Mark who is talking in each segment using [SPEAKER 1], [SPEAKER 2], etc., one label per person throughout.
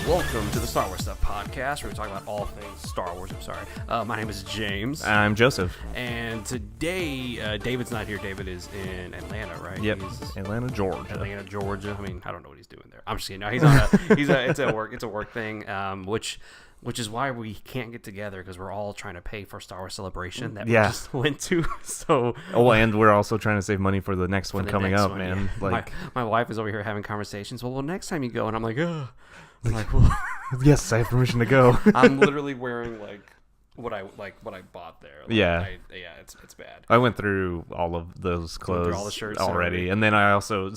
[SPEAKER 1] Welcome to the Star Wars Stuff podcast, where we talk about all things Star Wars. My name is James.
[SPEAKER 2] I'm Joseph.
[SPEAKER 1] And today, David's not here. David is in Atlanta, right?
[SPEAKER 2] Yep, Atlanta, Georgia.
[SPEAKER 1] I mean, I don't know what he's doing there. I'm just kidding. No, he's on it's a work thing, which is why we can't get together, because we're all trying to pay for Star Wars Celebration that we just went to. So,
[SPEAKER 2] and we're also trying to save money for the next one coming up, man.
[SPEAKER 1] Yeah. Like, my wife is over here having conversations. Well, next time you go, and I'm like, ugh. I'm like, well,
[SPEAKER 2] yes, I have permission to go.
[SPEAKER 1] I'm literally wearing what I bought there. It's bad.
[SPEAKER 2] I went through all of those clothes,
[SPEAKER 1] all the shirts
[SPEAKER 2] already, and then I also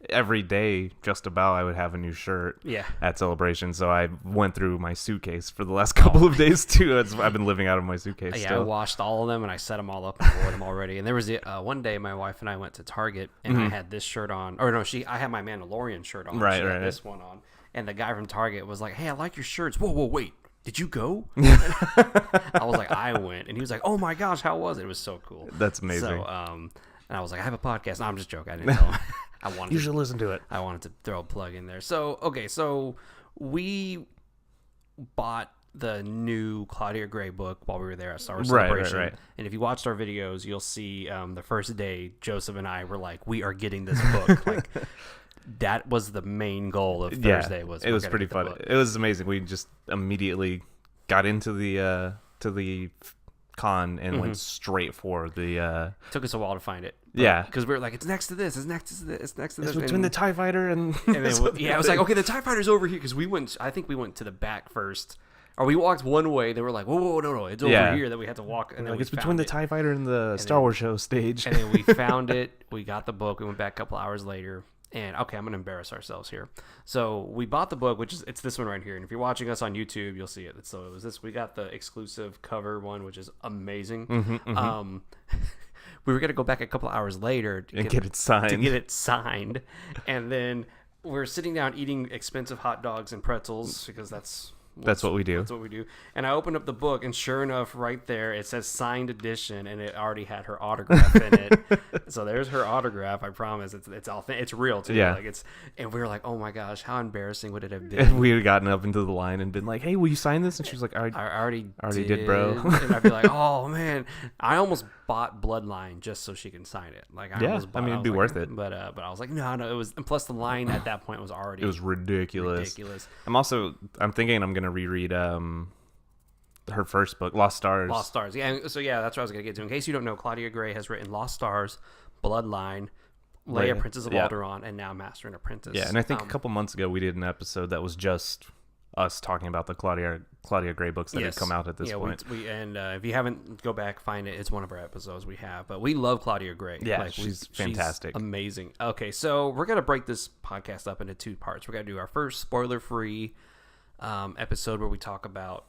[SPEAKER 2] every day just about I would have a new shirt at Celebration, so I went through my suitcase for the last couple of days too. I've been living out of my suitcase still.
[SPEAKER 1] I washed all of them and I set them all up and wore them already. And there was one day my wife and I went to Target and I had this shirt on, I had my Mandalorian shirt on, she had this one on, and the guy from Target was like, "Hey, I like your shirts." Whoa, wait, did you go? I was like, I went, and he was like, "Oh my gosh, how was it?" It was so cool.
[SPEAKER 2] That's amazing.
[SPEAKER 1] So and I was like, "I have a podcast." No, I'm just joking. I didn't tell him.
[SPEAKER 2] You should listen to it.
[SPEAKER 1] I wanted to throw a plug in there. So we bought the new Claudia Gray book while we were there at Star Wars Celebration.
[SPEAKER 2] Right.
[SPEAKER 1] And if you watched our videos, you'll see the first day Joseph and I were like, we are getting this book. Like, that was the main goal of Thursday. It
[SPEAKER 2] was pretty fun. It was amazing. We just immediately got into the con and went straight for the
[SPEAKER 1] took us a while to find it, because we were like, it's next to this, it's next to this,
[SPEAKER 2] it's between the TIE fighter and
[SPEAKER 1] then I was like, okay, the TIE fighter's over here, because I think we went to the back first, or we walked one way, they were like, whoa, no, it's over here, that we had to walk, and then
[SPEAKER 2] it's between the TIE fighter and the Star Wars show stage.
[SPEAKER 1] And then we found it, we got the book, we went back a couple hours later. And okay, I'm gonna embarrass ourselves here. So we bought the book, it's this one right here. And if you're watching us on YouTube, you'll see it. So it was this. We got the exclusive cover one, which is amazing. We were gonna go back a couple hours later to get it signed. And then we're sitting down eating expensive hot dogs and pretzels, because that's what we do. That's what we do. And I opened up the book, and sure enough, right there, it says signed edition, and it already had her autograph in it. So there's her autograph. I promise. It's all it's real too.
[SPEAKER 2] Yeah.
[SPEAKER 1] And we were like, oh my gosh, how embarrassing would it have been?
[SPEAKER 2] We had gotten up into the line and been like, hey, will you sign this? And she was like, I already did, bro.
[SPEAKER 1] And I'd be like, oh man, I almost bought Bloodline just so she can sign it. Like,
[SPEAKER 2] it'd be worth it.
[SPEAKER 1] But I was like, no, it was. And plus, the line at that point was already.
[SPEAKER 2] It was ridiculous. I'm thinking I'm gonna reread her first book, Lost Stars.
[SPEAKER 1] Yeah. So that's what I was gonna get to. In case you don't know, Claudia Gray has written Lost Stars, Bloodline, Leia, Princess of Alderaan, and now Master and Apprentice.
[SPEAKER 2] Yeah, and I think a couple months ago we did an episode that was just us talking about the Claudia Gray books that had come out at this point.
[SPEAKER 1] If you haven't, go back, find it. It's one of our episodes we have. But we love Claudia Gray.
[SPEAKER 2] Yeah, she's fantastic.
[SPEAKER 1] She's amazing. Okay, so we're going to break this podcast up into two parts. We're going to do our first spoiler-free episode where we talk about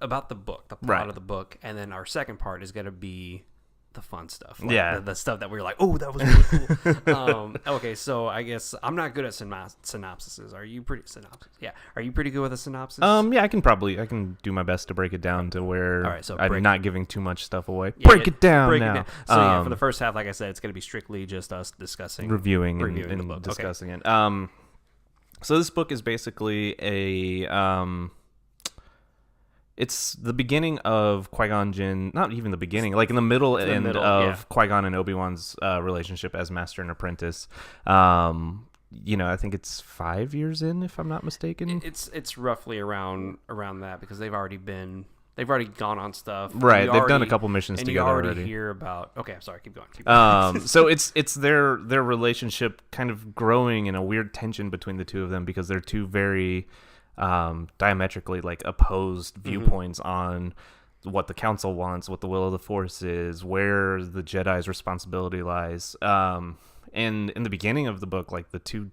[SPEAKER 1] about the book, the plot of the book. And then our second part is going to be the fun stuff, the stuff that we were like, oh, that was really cool. Okay, so I guess I'm not good at synopsises. Are you pretty Are you pretty good with a synopsis?
[SPEAKER 2] I can do my best to break it down to where I'm not giving too much stuff away. Break it down now.
[SPEAKER 1] So for the first half, like I said, it's going to be strictly just us discussing,
[SPEAKER 2] reviewing the book, discussing it. So this book is basically it's the beginning of Qui-gon Jinn, not even the beginning, like in the middle of Qui-Gon and Obi-Wan's relationship as Master and Apprentice. I think it's 5 years in, if I'm not mistaken.
[SPEAKER 1] It's roughly around that, because they've already gone on stuff.
[SPEAKER 2] Right, they've done a couple missions together already.
[SPEAKER 1] And you already hear about... Okay, I'm sorry, keep going.
[SPEAKER 2] So it's their relationship kind of growing in a weird tension between the two of them, because they're two very... diametrically opposed viewpoints on what the council wants, what the will of the Force is, where the Jedi's responsibility lies. And in the beginning of the book, the two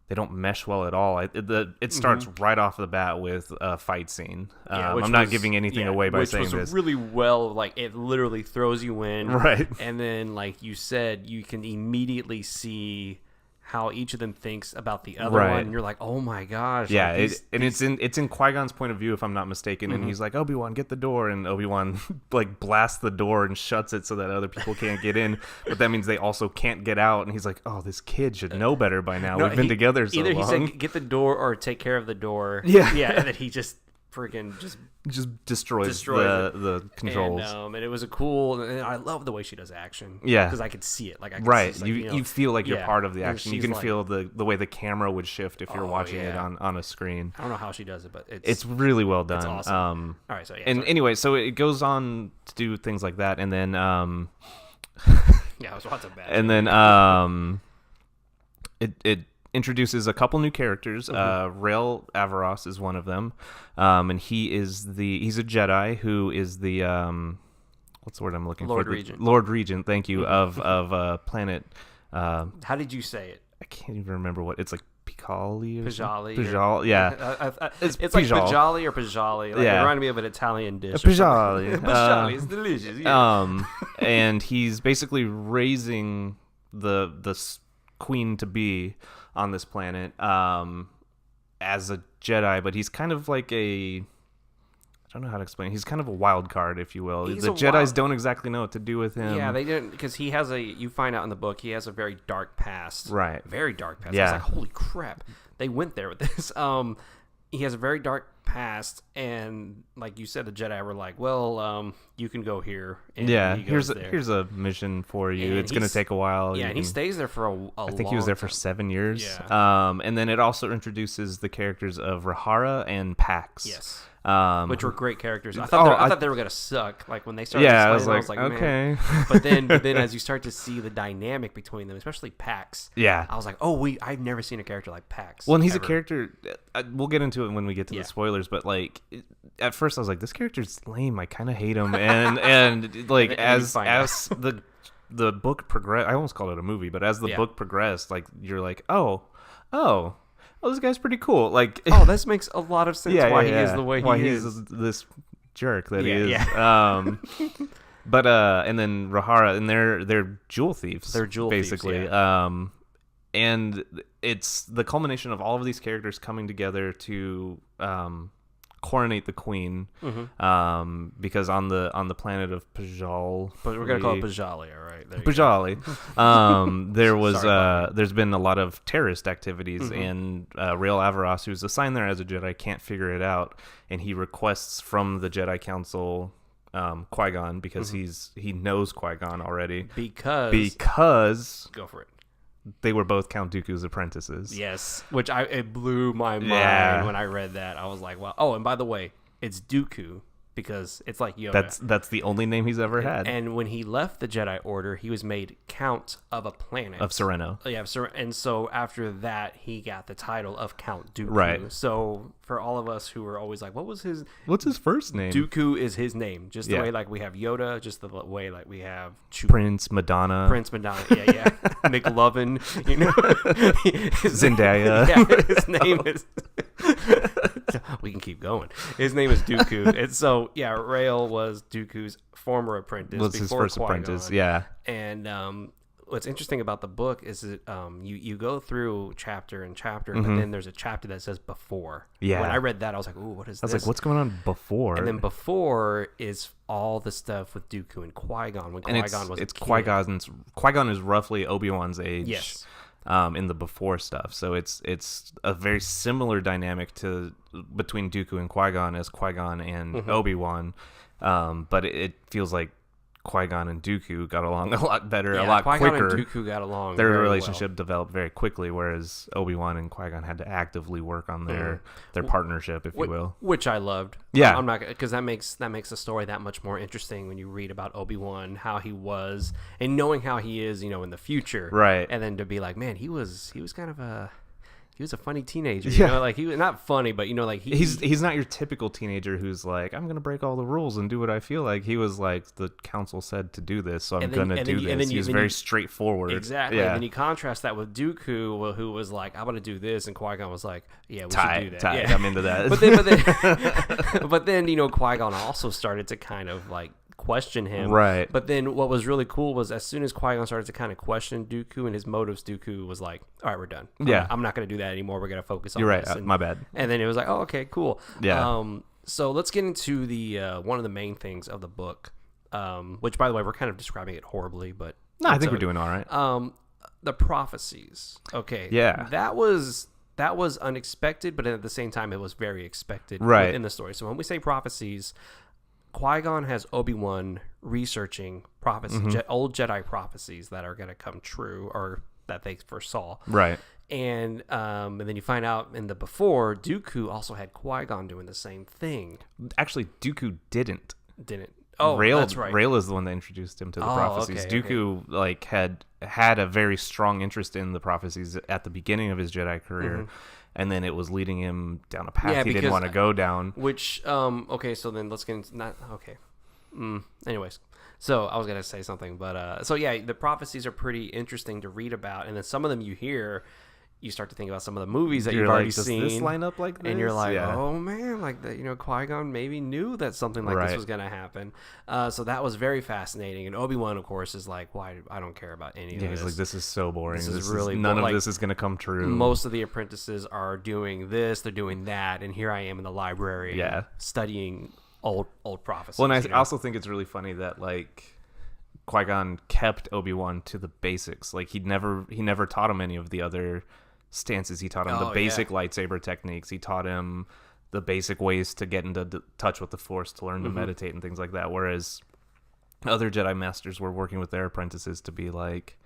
[SPEAKER 2] they don't mesh well at all. It starts right off the bat with a fight scene. I'm not giving anything away by saying this.
[SPEAKER 1] Which was really well, it literally throws you in.
[SPEAKER 2] Right.
[SPEAKER 1] And then, like you said, you can immediately see how each of them thinks about the other one, and you're like, oh my gosh.
[SPEAKER 2] Yeah,
[SPEAKER 1] like
[SPEAKER 2] it's in Qui-Gon's point of view, if I'm not mistaken, and he's like, Obi-Wan, get the door, and Obi-Wan like blasts the door and shuts it so that other people can't get in, but that means they also can't get out, and he's like, oh, this kid should know better by now. We've been together so long.
[SPEAKER 1] Either he said, get the door or take care of the door.
[SPEAKER 2] Yeah,
[SPEAKER 1] and then he just freaking
[SPEAKER 2] just destroys the controls.
[SPEAKER 1] And it was a cool, and I love the way she does action.
[SPEAKER 2] Yeah,
[SPEAKER 1] because I could see it. Like I could see,
[SPEAKER 2] you feel like you're part of the action. You can
[SPEAKER 1] like,
[SPEAKER 2] feel the way the camera would shift if you're watching it on a screen.
[SPEAKER 1] I don't know how she does it, but
[SPEAKER 2] it's really well done.
[SPEAKER 1] It's awesome. All right, so
[SPEAKER 2] anyway, so it goes on to do things like that, and then
[SPEAKER 1] I was watching bad.
[SPEAKER 2] And then it introduces a couple new characters. Rael Averross is one of them, and he's a Jedi who is the what's the word I'm looking
[SPEAKER 1] for?
[SPEAKER 2] Lord Regent. Thank you of planet.
[SPEAKER 1] How did you say it?
[SPEAKER 2] I can't even remember what it's like. Picali.
[SPEAKER 1] Pijali.
[SPEAKER 2] Yeah.
[SPEAKER 1] It's like Pijali or Pijali. Like, it reminded me of an Italian dish.
[SPEAKER 2] Pijali.
[SPEAKER 1] Pijali is delicious. Yeah.
[SPEAKER 2] And he's basically raising the queen to be on this planet as a Jedi, but he's kind of like I don't know how to explain it. He's kind of a wild card, if you will. The Jedis don't exactly know what to do with him.
[SPEAKER 1] Yeah, they didn't, because he has you find out in the book, he has a very dark past.
[SPEAKER 2] Right.
[SPEAKER 1] Very dark past.
[SPEAKER 2] Yeah.
[SPEAKER 1] I was like, holy crap. They went there with this. He has a very dark past, and like you said, the Jedi were like, well, you can go here. And
[SPEAKER 2] here's a mission for you. And it's going to take a while.
[SPEAKER 1] Yeah, and he stays there for a
[SPEAKER 2] I think he was there for 7 years.
[SPEAKER 1] Yeah.
[SPEAKER 2] And then it also introduces the characters of Rahara and Pax.
[SPEAKER 1] Yes. Which were great characters. I thought they were gonna suck. Like when they started.
[SPEAKER 2] Yeah, I was like
[SPEAKER 1] okay.
[SPEAKER 2] Man.
[SPEAKER 1] But then as you start to see the dynamic between them, especially Pax.
[SPEAKER 2] Yeah.
[SPEAKER 1] I was like, I've never seen a character like Pax.
[SPEAKER 2] Well, and he's a character. We'll get into it when we get to the spoilers. But like, at first I was like, this character's lame. I kind of hate him. And like as the book progressed, I almost called it a movie, but as the book progressed, like you're like, oh, this guy's pretty cool. Like,
[SPEAKER 1] this makes a lot of sense why he is the way he is.
[SPEAKER 2] He's this jerk that he is. Yeah. But and then Rahara, and they're jewel thieves.
[SPEAKER 1] They're jewel
[SPEAKER 2] basically.
[SPEAKER 1] thieves, yeah.
[SPEAKER 2] And it's the culmination of all of these characters coming together to coronate the queen. Because on the planet of Pajal,
[SPEAKER 1] but we're gonna call it Pajali, all right?
[SPEAKER 2] Pajali. There's been a lot of terrorist activities, and Rael Averross, who's assigned there as a Jedi, can't figure it out, and he requests from the Jedi Council Qui-Gon, because he knows Qui-Gon already, because
[SPEAKER 1] go for it.
[SPEAKER 2] They were both Count Dooku's apprentices.
[SPEAKER 1] Yes, which it blew my mind when I read that. I was like, wow. Oh, and by the way, it's Dooku because it's like Yoda.
[SPEAKER 2] That's the only name he's ever had.
[SPEAKER 1] And when he left the Jedi Order, he was made Count of a planet.
[SPEAKER 2] Of Sereno.
[SPEAKER 1] Yeah, and so after that, he got the title of Count Dooku.
[SPEAKER 2] Right.
[SPEAKER 1] So for all of us who were always like, what's his
[SPEAKER 2] first name?
[SPEAKER 1] Dooku is his name. Just the way like we have Yoda, just the way like we have
[SPEAKER 2] Prince Madonna.
[SPEAKER 1] Yeah. McLovin,
[SPEAKER 2] Zendaya.
[SPEAKER 1] Yeah, his name is... We can keep going. His name is Dooku. And so, Rael was Dooku's former apprentice.
[SPEAKER 2] Was his first
[SPEAKER 1] Qui-Gon.
[SPEAKER 2] apprentice, yeah.
[SPEAKER 1] And what's interesting about the book is that you go through chapter and chapter, but then there's a chapter that says before.
[SPEAKER 2] Yeah.
[SPEAKER 1] When I read that, I was like, ooh, what is this?
[SPEAKER 2] I was like, what's going on before?
[SPEAKER 1] And then before is all the stuff with Dooku and Qui-Gon. When Qui-Gon was a kid.
[SPEAKER 2] Qui-Gon is roughly Obi-Wan's age.
[SPEAKER 1] Yes.
[SPEAKER 2] In the before stuff, so it's a very similar dynamic between Dooku and Qui-Gon as Qui-Gon and Obi-Wan, but it feels like Qui-Gon and Dooku got along a lot better, a lot
[SPEAKER 1] Qui-Gon
[SPEAKER 2] quicker.
[SPEAKER 1] And Dooku got along.
[SPEAKER 2] Their relationship developed very quickly, whereas Obi-Wan and Qui-Gon had to actively work on their partnership, if you will.
[SPEAKER 1] Which I loved.
[SPEAKER 2] Yeah,
[SPEAKER 1] I'm not, because that makes the story that much more interesting when you read about Obi-Wan, how he was, and knowing how he is, in the future.
[SPEAKER 2] Right.
[SPEAKER 1] And then to be like, man, he was kind of a funny teenager. Like he was not funny, but like
[SPEAKER 2] he's not your typical teenager who's like, I'm gonna break all the rules and do what I feel like. He was like, the council said to do this, so I'm gonna do this. He was very straightforward.
[SPEAKER 1] Exactly.
[SPEAKER 2] Yeah.
[SPEAKER 1] And then you contrast that with Dooku, who was like, I'm gonna do this, and Qui-Gon was like, yeah, we should do that.
[SPEAKER 2] Yeah. I'm into that.
[SPEAKER 1] But then Qui-Gon also started to kind of like question him.
[SPEAKER 2] Right.
[SPEAKER 1] But then what was really cool was as soon as Qui-Gon started to kind of question Dooku and his motives, Dooku was like, all right, we're done. I'm not going to do that anymore. We're going to focus on
[SPEAKER 2] You're right.
[SPEAKER 1] this. And,
[SPEAKER 2] my bad.
[SPEAKER 1] And then it was like, oh, okay, cool.
[SPEAKER 2] Yeah.
[SPEAKER 1] So let's get into the one of the main things of the book, which, by the way, we're kind of describing it horribly, but...
[SPEAKER 2] No, I think we're doing all right.
[SPEAKER 1] The prophecies. Okay.
[SPEAKER 2] Yeah.
[SPEAKER 1] That was unexpected, but at the same time, it was very expected in the story. So when we say prophecies, Qui-Gon has Obi-Wan researching prophecies, old Jedi prophecies that are going to come true or that they foresaw.
[SPEAKER 2] Right.
[SPEAKER 1] And then you find out in the before, Dooku also had Qui-Gon doing the same thing.
[SPEAKER 2] Actually, Dooku didn't.
[SPEAKER 1] Oh,
[SPEAKER 2] Rail,
[SPEAKER 1] that's right.
[SPEAKER 2] Rail is the one that introduced him to the prophecies.
[SPEAKER 1] Okay,
[SPEAKER 2] Dooku like had a very strong interest in the prophecies at the beginning of his Jedi career, and then it was leading him down a path he didn't want to go down.
[SPEAKER 1] Which okay, so then let's get into anyways, so I was gonna say something, but so yeah, the prophecies are pretty interesting to read about, and then some of them you hear. You start to think about some of the movies that you've already seen.
[SPEAKER 2] Does this line up like this?
[SPEAKER 1] And you're like, oh man, like that. Qui-Gon maybe knew that something like this was going to happen. So that was very fascinating. And Obi-Wan, of course, is like, why? I don't care about any of this.
[SPEAKER 2] He's like, this is so boring. This is really
[SPEAKER 1] none
[SPEAKER 2] of this is going to come true.
[SPEAKER 1] Most of the apprentices are doing this, they're doing that, and here I am in the library, studying old prophecies.
[SPEAKER 2] Well, and I also think it's really funny that like Qui-Gon kept Obi-Wan to the basics. Like he never taught him any of the other stances. He taught him the basic lightsaber techniques. He taught him the basic ways to get into touch with the Force, to learn to meditate and things like that. Whereas other Jedi Masters were working with their apprentices to be like,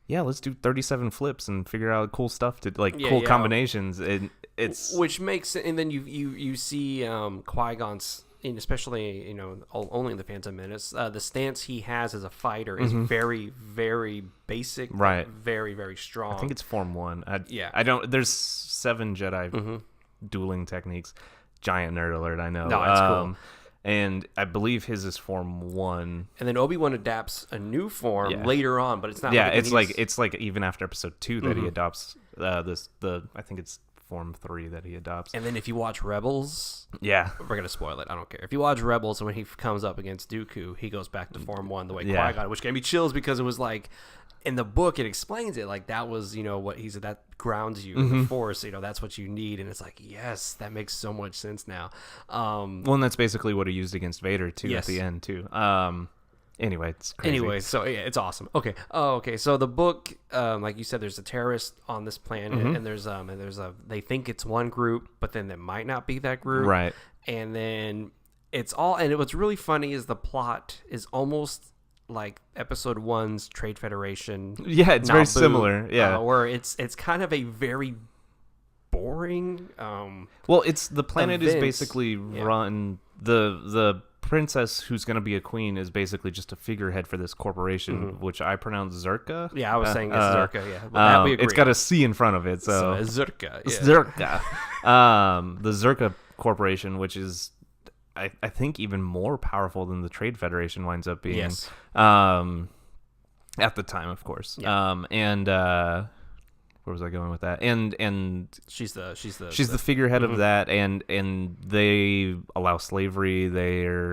[SPEAKER 2] yeah, let's do 37 flips and figure out cool stuff to cool combinations. It's
[SPEAKER 1] which makes it, and then you see Qui-Gon's, especially only in the Phantom Menace, the stance he has as a fighter is very, very basic,
[SPEAKER 2] right?
[SPEAKER 1] Very, very strong.
[SPEAKER 2] I think it's Form 1. I don't. There's 7 Jedi dueling techniques. Giant nerd alert, I know.
[SPEAKER 1] No, it's cool.
[SPEAKER 2] And I believe his is Form 1.
[SPEAKER 1] And then Obi-Wan adapts a new form later on, but it's not.
[SPEAKER 2] Yeah, it's like even after Episode 2 that he adopts I think it's Form 3 that he adopts.
[SPEAKER 1] And then if you watch Rebels,
[SPEAKER 2] we're
[SPEAKER 1] gonna spoil it. I don't care. If you watch Rebels, when he comes up against Dooku, he goes back to Form 1 the way Qui-Gon, which gave me chills because it was like in the book it explains it like that was what he said, that grounds you in the Force. That's what you need, and it's like, yes, that makes so much sense now.
[SPEAKER 2] Well, and that's basically what he used against Vader too at the end too. Anyway, it's crazy.
[SPEAKER 1] Anyway, so yeah, it's awesome. Okay. Oh, okay. So the book, like you said, there's a terrorist on this planet, and they think it's one group, but then it might not be that group,
[SPEAKER 2] right?
[SPEAKER 1] And then it's all, and what's really funny is the plot is almost like Episode 1's Trade Federation.
[SPEAKER 2] Yeah, it's very similar. Yeah,
[SPEAKER 1] where it's kind of a very boring.
[SPEAKER 2] Well, it's the planet is basically run the princess who's going to be a queen is basically just a figurehead for this corporation, which I pronounce Zerka.
[SPEAKER 1] Yeah, I was saying it's Zerka. Yeah, well, we agree.
[SPEAKER 2] It's got a C in front of it, so
[SPEAKER 1] Zerka. Yeah.
[SPEAKER 2] Zerka. The Zerka Corporation, which is, I think, even more powerful than the Trade Federation winds up being.
[SPEAKER 1] Yes.
[SPEAKER 2] At the time, of course.
[SPEAKER 1] Yeah.
[SPEAKER 2] And where was I going with that? And
[SPEAKER 1] she's the
[SPEAKER 2] figurehead of that, and they allow slavery. They're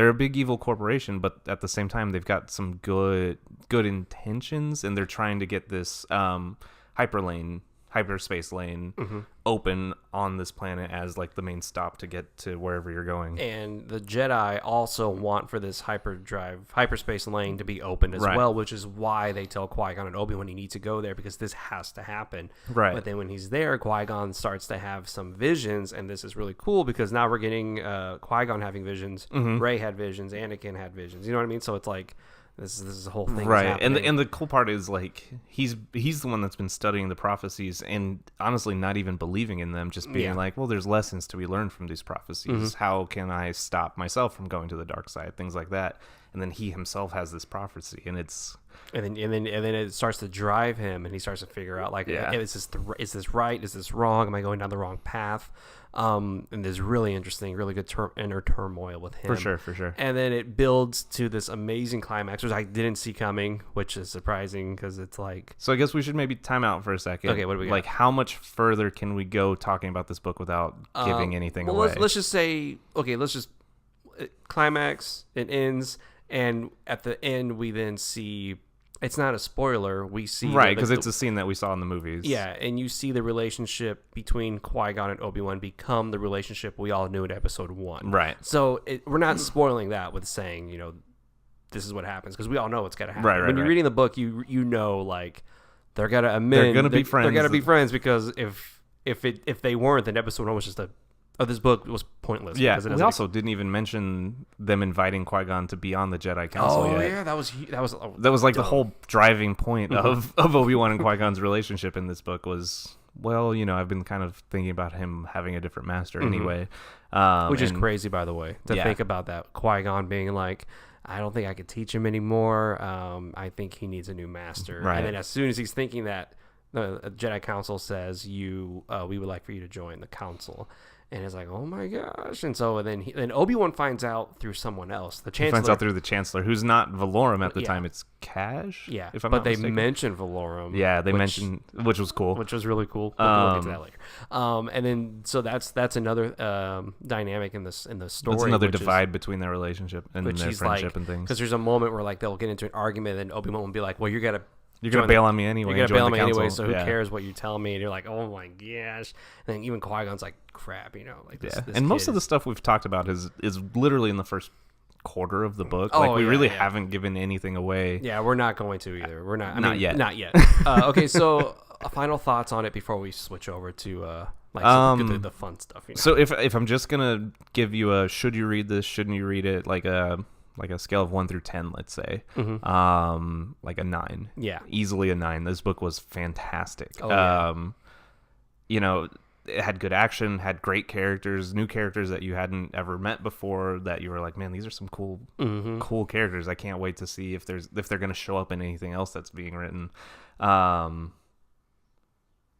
[SPEAKER 2] a big evil corporation, but at the same time they've got some good intentions, and they're trying to get this hyperspace lane open on this planet as like the main stop to get to wherever you're going.
[SPEAKER 1] And the Jedi also want for this hyperspace lane to be opened as well, which is why they tell Qui-Gon and Obi-Wan he needs to go there because this has to happen.
[SPEAKER 2] Right.
[SPEAKER 1] But then when he's there, Qui-Gon starts to have some visions, and this is really cool because now we're getting Qui-Gon having visions, Rey had visions, Anakin had visions. You know what I mean? So it's like this is the whole thing,
[SPEAKER 2] right? And the cool part is like he's the one that's been studying the prophecies and honestly not even believing in them, just being like, well, there's lessons to be learned from these prophecies. How can I stop myself from going to the dark side? Things like that. And then he himself has this prophecy, and it's
[SPEAKER 1] and then it starts to drive him, and he starts to figure out like, is this right? Is this wrong? Am I going down the wrong path? And there's really interesting, really good inner turmoil with him.
[SPEAKER 2] For sure.
[SPEAKER 1] And then it builds to this amazing climax, which I didn't see coming, which is surprising because it's like...
[SPEAKER 2] So I guess we should maybe time out for a second.
[SPEAKER 1] Okay, what do we got?
[SPEAKER 2] Like, how much further can we go talking about this book without giving anything away?
[SPEAKER 1] Let's just say... Okay, let's just... climax, it ends, and at the end we then see. It's not a spoiler. We see
[SPEAKER 2] right because it's a scene that we saw in the movies.
[SPEAKER 1] Yeah, and you see the relationship between Qui-Gon and Obi-Wan become the relationship we all knew in Episode 1.
[SPEAKER 2] Right.
[SPEAKER 1] So we're not spoiling that with saying, this is what happens, because we all know what's going to happen.
[SPEAKER 2] Right.
[SPEAKER 1] When you're reading the book, you know, like they're going to amend.
[SPEAKER 2] They're going to be friends.
[SPEAKER 1] They're going to be friends because if they weren't, then Episode 1 was just this book was pointless.
[SPEAKER 2] Yeah, we also didn't even mention them inviting Qui-Gon to be on the Jedi Council yet.
[SPEAKER 1] Oh yeah, that was
[SPEAKER 2] like the whole driving point of Obi-Wan and Qui-Gon's relationship in this book was, well, I've been kind of thinking about him having a different master anyway.
[SPEAKER 1] Which is crazy, by the way, to think about that. Qui-Gon being like, I don't think I could teach him anymore. I think he needs a new master.
[SPEAKER 2] Right.
[SPEAKER 1] And then as soon as he's thinking that, the Jedi Council says, we would like for you to join the council. And it's like, oh my gosh. And so then Obi-Wan finds out through someone else. The Chancellor. He finds
[SPEAKER 2] out through the Chancellor, who's not Valorum at the time. It's Cash.
[SPEAKER 1] Yeah.
[SPEAKER 2] If I'm
[SPEAKER 1] but
[SPEAKER 2] not
[SPEAKER 1] they
[SPEAKER 2] mistaken.
[SPEAKER 1] mention Valorum.
[SPEAKER 2] Yeah, they mentioned, which was cool.
[SPEAKER 1] Which was really cool. We'll get to that later. And then, so that's another dynamic in the story.
[SPEAKER 2] That's another divide between their relationship and their friendship and things.
[SPEAKER 1] Because there's a moment where they'll get into an argument and Obi-Wan will be like, well, you're going to
[SPEAKER 2] bail on me anyway.
[SPEAKER 1] You're going to bail on me anyway, so who cares what you tell me? And you're like, oh my gosh. And then even Qui-Gon's like, crap, like this.
[SPEAKER 2] And most of the stuff we've talked about is literally in the first quarter of the book. We really haven't given anything away.
[SPEAKER 1] Yeah, we're not going to either. We're not.
[SPEAKER 2] Not yet.
[SPEAKER 1] Not yet. Okay, so final thoughts on it before we switch over to the fun stuff.
[SPEAKER 2] So if I'm just going to give you a should you read this, shouldn't you read it, like a scale of 1 through 10, let's say, like a 9.
[SPEAKER 1] Yeah,
[SPEAKER 2] easily a 9. This book was fantastic. It had good action, had great characters, new characters that you hadn't ever met before. That you were like, man, these are some cool characters. I can't wait to see if they're going to show up in anything else that's being written.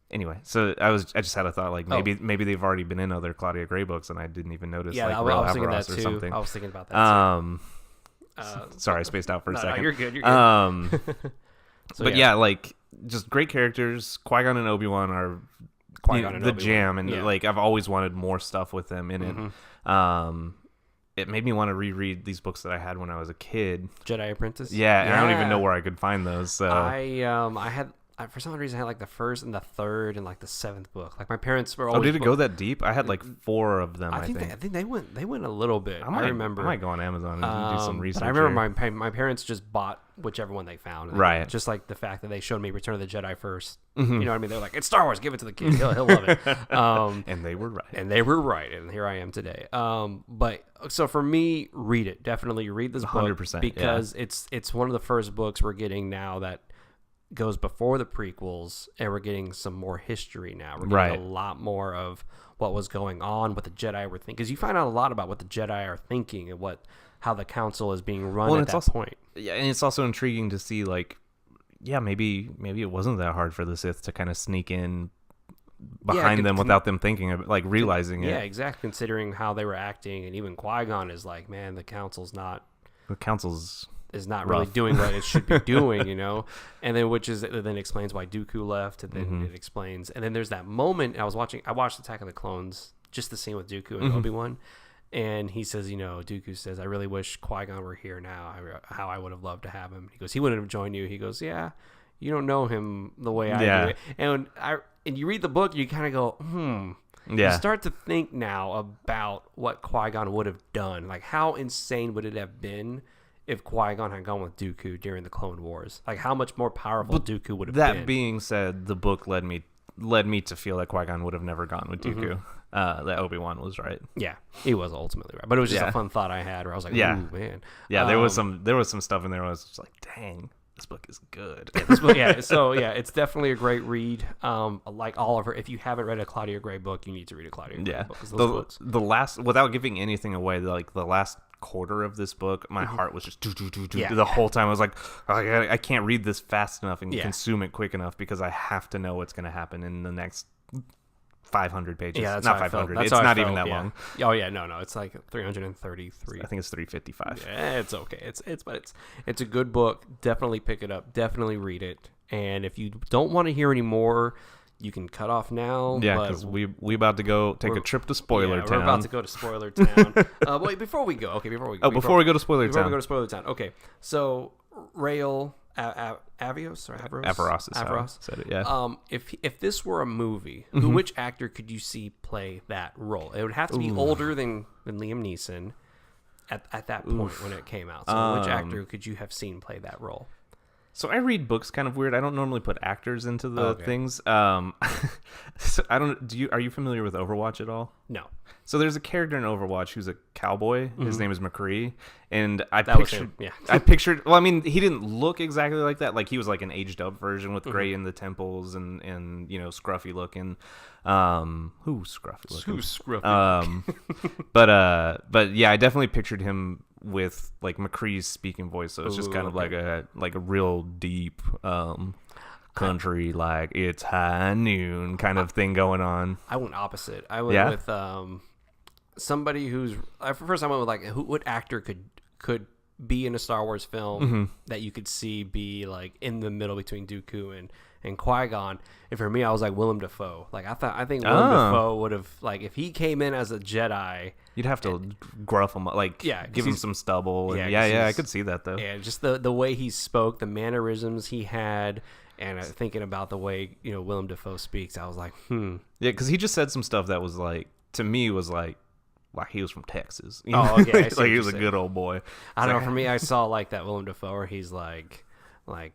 [SPEAKER 2] Anyway, so I just had a thought, like maybe they've already been in other Claudia Gray books and I didn't even notice.
[SPEAKER 1] Yeah,
[SPEAKER 2] like
[SPEAKER 1] I was thinking that too.
[SPEAKER 2] Something.
[SPEAKER 1] I was thinking about that too.
[SPEAKER 2] Sorry, I spaced out for a second.
[SPEAKER 1] No, you're good. You're good.
[SPEAKER 2] But like just great characters. Qui-Gon and Obi-Wan are the jam, and like I've always wanted more stuff with them in it. It made me want to reread these books that I had when I was a kid.
[SPEAKER 1] Jedi Apprentice.
[SPEAKER 2] Yeah, and I don't even know where I could find those. So
[SPEAKER 1] I had. For some reason, I had like the first and the third and like the 7th book. Like my parents were always.
[SPEAKER 2] Oh, did it go that deep? I had like 4 of them. I think
[SPEAKER 1] they went a little bit. I remember.
[SPEAKER 2] I might go on Amazon and do some research.
[SPEAKER 1] But I remember my parents just bought whichever one they found.
[SPEAKER 2] Right.
[SPEAKER 1] Just like the fact that they showed me Return of the Jedi first. You know what I mean? They're like, it's Star Wars. Give it to the kid. He'll love it.
[SPEAKER 2] And they were right.
[SPEAKER 1] And here I am today. But so for me, read it. Definitely read this 100%, book because it's one of the first books we're getting now that goes before the prequels, and we're getting some more history now. We're getting a lot more of what was going on, what the Jedi were thinking, because you find out a lot about what the Jedi are thinking and how the council is being run at that point.
[SPEAKER 2] Yeah, and it's also intriguing to see, like, maybe it wasn't that hard for the Sith to kind of sneak in behind them without them thinking of it, like realizing it.
[SPEAKER 1] Yeah, exactly. Considering how they were acting, and even Qui-Gon is like, man, the council's not.
[SPEAKER 2] The council's.
[SPEAKER 1] Is not really doing what it should be doing, and then then explains why Dooku left, and then it explains, and then there's that moment I watched Attack of the Clones, just the scene with Dooku and Obi-Wan, and he says, Dooku says, I really wish Qui-Gon were here now, how I would have loved to have him. He goes, he wouldn't have joined you. He goes, yeah, you don't know him the way I do. And you read the book, you kind of go, You start to think now about what Qui-Gon would have done, like how insane would it have been if Qui-Gon had gone with Dooku during the Clone Wars. Like, how much more powerful Dooku would have been.
[SPEAKER 2] That being said, the book led me to feel that Qui-Gon would have never gone with Dooku. That Obi-Wan was right.
[SPEAKER 1] Yeah, he was ultimately right. But it was just a fun thought I had where I was like, ooh, man.
[SPEAKER 2] Yeah, there was some stuff in there where I was just like, dang, this book is good.
[SPEAKER 1] It's definitely a great read. Like Oliver, if you haven't read a Claudia Gray book, you need to read a Claudia Gray book.
[SPEAKER 2] The last, without giving anything away, like the last quarter of this book, my heart was just the whole time. I was like, I can't read this fast enough and consume it quick enough because I have to know what's going to happen in the next 500 pages.
[SPEAKER 1] Yeah, that's
[SPEAKER 2] not 500. It's not even that long.
[SPEAKER 1] Oh yeah, no, it's like 333.
[SPEAKER 2] I think it's 355.
[SPEAKER 1] Yeah, it's okay. It's a good book. Definitely pick it up. Definitely read it. And if you don't want to hear any more, you can cut off now.
[SPEAKER 2] Yeah, because we about to go take a trip to Spoiler Town.
[SPEAKER 1] We're about to go to Spoiler Town. Wait, before we go,
[SPEAKER 2] before we go to Spoiler Town.
[SPEAKER 1] Okay, so Rael Avios or
[SPEAKER 2] Averos said it. Yeah.
[SPEAKER 1] If this were a movie, which actor could you see play that role? It would have to be older than Liam Neeson at that point when it came out. So which actor could you have seen play that role?
[SPEAKER 2] So I read books kind of weird. I don't normally put actors into the things. So I don't. Are you familiar with Overwatch at all?
[SPEAKER 1] No.
[SPEAKER 2] So there's a character in Overwatch who's a cowboy. His name is McCree, and I pictured. Well, I mean, he didn't look exactly like that. Like he was like an aged up version with gray in the temples and scruffy looking. Who's scruffy looking?
[SPEAKER 1] Who's scruffy?
[SPEAKER 2] But yeah, I definitely pictured him with like McCree's speaking voice, so it's just kind of like a real deep country, like it's high noon kind of thing going on.
[SPEAKER 1] I went opposite. I went with somebody who's first I went with like what actor could be in a Star Wars film that you could see be like in the middle between Dooku and Qui-Gon. And for me, I was like Willem Dafoe. Like I think Willem Dafoe would have, like, if he came in as a Jedi,
[SPEAKER 2] you'd have to gruff him, like give him some stubble. And I could see that though.
[SPEAKER 1] Yeah, just the way he spoke, the mannerisms he had, and thinking about the way Willem Dafoe speaks, I was like,
[SPEAKER 2] Yeah, because he just said some stuff that was like, to me, was like he was from Texas.
[SPEAKER 1] Oh, okay.
[SPEAKER 2] Like he was a good old boy.
[SPEAKER 1] I don't know. For me, I saw like that Willem Dafoe where he's like I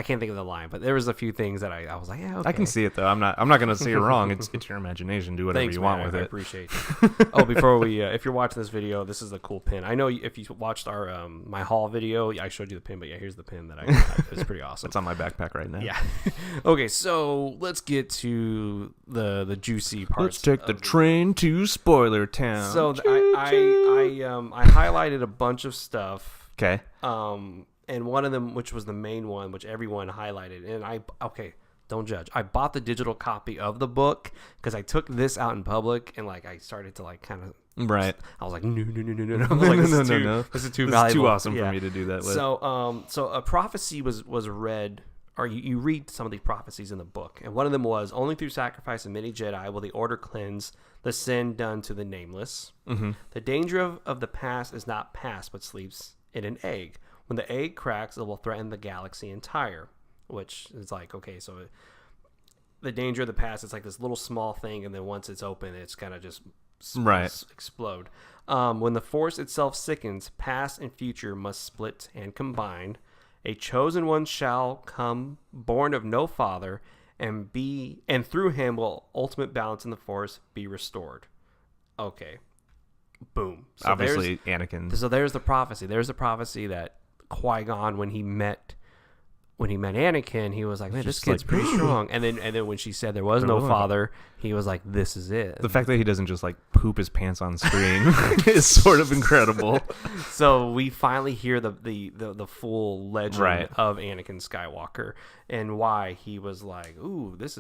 [SPEAKER 1] can't think of the line, but there was a few things that I was like, yeah, okay.
[SPEAKER 2] I can see it though. I'm not gonna say you're wrong. It's your imagination. Do whatever you want with it.
[SPEAKER 1] I appreciate it. Oh, before we, if you're watching this video, this is a cool pin. I know if you watched our my haul video, I showed you the pin, but yeah, here's the pin that I got. It's pretty awesome.
[SPEAKER 2] It's on my backpack right now.
[SPEAKER 1] Yeah. Okay, so let's get to the juicy parts.
[SPEAKER 2] Let's take the train to Spoiler Town.
[SPEAKER 1] So I highlighted a bunch of stuff.
[SPEAKER 2] Okay.
[SPEAKER 1] And one of them, which was the main one, which everyone highlighted, and don't judge. I bought the digital copy of the book because I took this out in public, and like I started to like kind of
[SPEAKER 2] right.
[SPEAKER 1] I was like, no. I was like, this is too valuable.
[SPEAKER 2] It's too awesome for me to do that with.
[SPEAKER 1] So a prophecy was read, or you read some of these prophecies in the book, and one of them was, only through sacrifice of many Jedi will the Order cleanse the sin done to the nameless. The danger of the past is not past, but sleeps in an egg. When the egg cracks, it will threaten the galaxy entire, which is like, okay, so the danger of the past, it's like this little small thing, and then once it's open, it's going to just explode. When the Force itself sickens, past and future must split and combine. A chosen one shall come, born of no father, and through him will ultimate balance in the Force be restored. Okay. Boom. So
[SPEAKER 2] obviously, Anakin.
[SPEAKER 1] So there's the prophecy. There's the prophecy that Qui-Gon, when he met Anakin, he was like, man, this kid's pretty strong. And then when she said there was no father, he was like, this is it.
[SPEAKER 2] The fact that he doesn't just like poop his pants on screen is sort of incredible.
[SPEAKER 1] So we finally hear the full legend of Anakin Skywalker and why he was like, ooh, this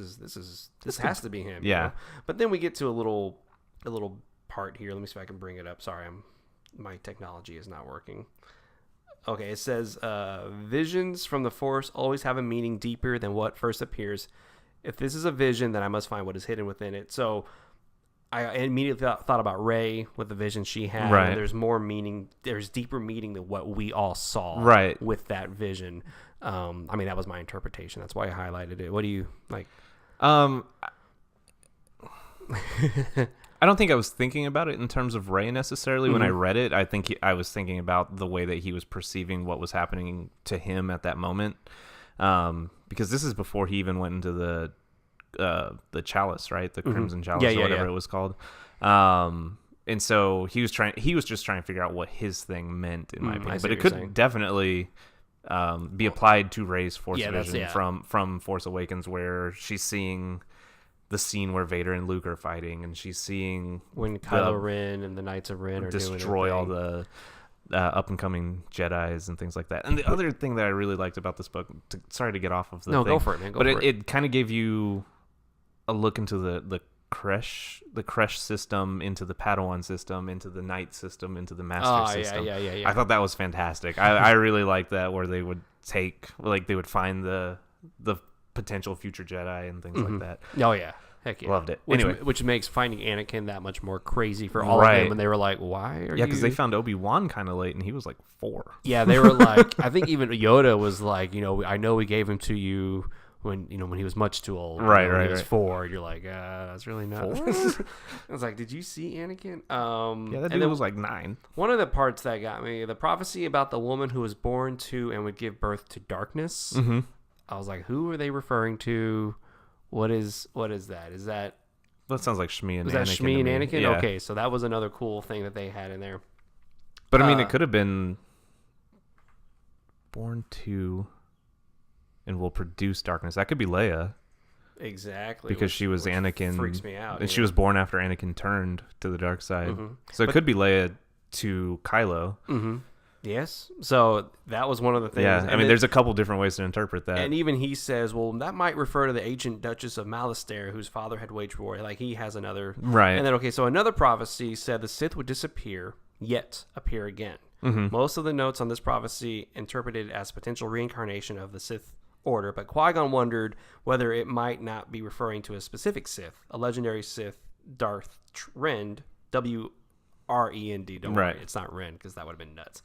[SPEAKER 1] has to be him.
[SPEAKER 2] Yeah.
[SPEAKER 1] But then we get to a little part here. Let me see if I can bring it up. Sorry, my technology is not working. Okay, it says, visions from the Force always have a meaning deeper than what first appears. If this is a vision, then I must find what is hidden within it. So I immediately thought about Rey with the vision she had.
[SPEAKER 2] Right.
[SPEAKER 1] And there's more meaning. There's deeper meaning than what we all saw with that vision. I mean, that was my interpretation. That's why I highlighted it. What do you like?
[SPEAKER 2] I don't think I was thinking about it in terms of Rey necessarily. When I read it, I think I was thinking about the way that he was perceiving what was happening to him at that moment. Because this is before he even went into the chalice, right? The Crimson Chalice or whatever it was called. And so he was just trying to figure out what his thing meant, in my opinion. But it could definitely be applied to Rey's Force vision from Force Awakens, where she's seeing the scene where Vader and Luke are fighting, and she's seeing
[SPEAKER 1] when Kylo Ren and the Knights of Ren are
[SPEAKER 2] destroy all the up and coming Jedis and things like that. And the other thing that I really liked about this book, sorry to get off of the thing,
[SPEAKER 1] go for it, man.
[SPEAKER 2] But it kind of gave you a look into the Kresh system, into the Padawan system, into the Knight system, into the Master system. Yeah. I thought that was fantastic. I really liked that, where they would find the potential future Jedi and things like that.
[SPEAKER 1] Oh yeah. Heck yeah.
[SPEAKER 2] Loved it.
[SPEAKER 1] Which makes finding Anakin that much more crazy for all of them. And they were like, why are you...
[SPEAKER 2] Yeah, because they found Obi-Wan kind of late, and he was like 4.
[SPEAKER 1] Yeah, they were like... I think even Yoda was like, I know we gave him to you when he was much too old.
[SPEAKER 2] Right.
[SPEAKER 1] When he was 4. You're like, that's really not... 4? I was like, did you see Anakin?
[SPEAKER 2] Yeah, that dude was like 9.
[SPEAKER 1] One of the parts that got me, the prophecy about the woman who was born to and would give birth to darkness.
[SPEAKER 2] Mm-hmm.
[SPEAKER 1] I was like, who are they referring to? What is that? Is that...
[SPEAKER 2] That sounds like Shmi and Anakin.
[SPEAKER 1] Was that Shmi and Anakin?
[SPEAKER 2] Yeah.
[SPEAKER 1] Okay, so that was another cool thing that they had in there.
[SPEAKER 2] But I mean, it could have been born to and will produce darkness. That could be Leia.
[SPEAKER 1] Exactly.
[SPEAKER 2] Because she was Anakin.
[SPEAKER 1] Freaks me out.
[SPEAKER 2] And she was born after Anakin turned to the dark side. So it could be Leia to Kylo.
[SPEAKER 1] Mm-hmm. Yes. So that was one of the things.
[SPEAKER 2] Yeah, I mean, there's a couple different ways to interpret that.
[SPEAKER 1] And even he says, well, that might refer to the ancient Duchess of Malastare, whose father had waged war. Like, he has another...
[SPEAKER 2] Right.
[SPEAKER 1] And then, okay, so another prophecy said the Sith would disappear, yet appear again. Most of the notes on this prophecy interpreted it as potential reincarnation of the Sith order, but Qui-Gon wondered whether it might not be referring to a specific Sith, a legendary Sith, Darth Rend, W-R-E-N-D. Don't worry, it's not Rend, because that would have been nuts.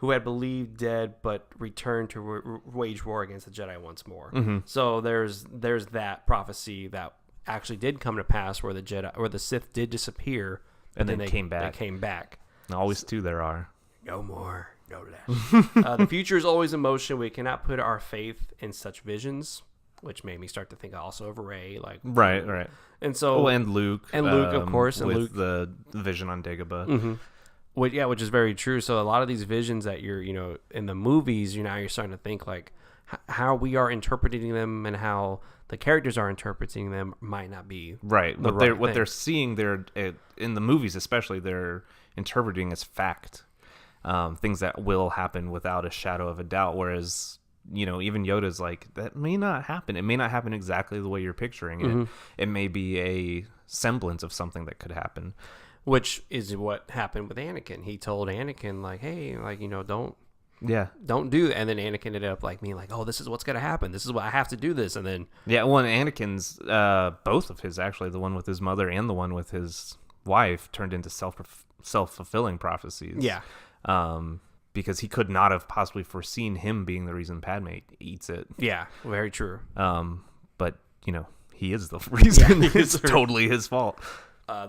[SPEAKER 1] Who had believed dead but returned to wage war against the Jedi once more. So there's that prophecy that actually did come to pass, where the Sith did disappear,
[SPEAKER 2] and then they came back.
[SPEAKER 1] They came back.
[SPEAKER 2] Always two there are.
[SPEAKER 1] No more, no less. The future is always in motion. We cannot put our faith in such visions, which made me start to think also of Rey, like
[SPEAKER 2] right.
[SPEAKER 1] And so,
[SPEAKER 2] and Luke,
[SPEAKER 1] of course, and
[SPEAKER 2] with
[SPEAKER 1] Luke,
[SPEAKER 2] the vision on Dagobah.
[SPEAKER 1] Which is very true. So a lot of these visions that you're, in the movies, you're starting to think like how we are interpreting them and how the characters are interpreting them might not be
[SPEAKER 2] right. What they're seeing, they're in the movies, especially, they're interpreting as fact, things that will happen without a shadow of a doubt. Whereas, even Yoda's like, that may not happen. It may not happen exactly the way you're picturing it. It may be a semblance of something that could happen.
[SPEAKER 1] Which is what happened with Anakin. He told Anakin, like, hey, like, don't do that. And then Anakin ended up like being like, oh, this is what's going to happen. This is what I have to do this. And then...
[SPEAKER 2] Yeah, well, Anakin's, both of his, actually, the one with his mother and the one with his wife, turned into self-fulfilling prophecies.
[SPEAKER 1] Yeah.
[SPEAKER 2] Because he could not have possibly foreseen him being the reason Padme eats it.
[SPEAKER 1] Yeah, very true.
[SPEAKER 2] But, he is the reason.
[SPEAKER 1] Yeah,
[SPEAKER 2] it's totally his fault.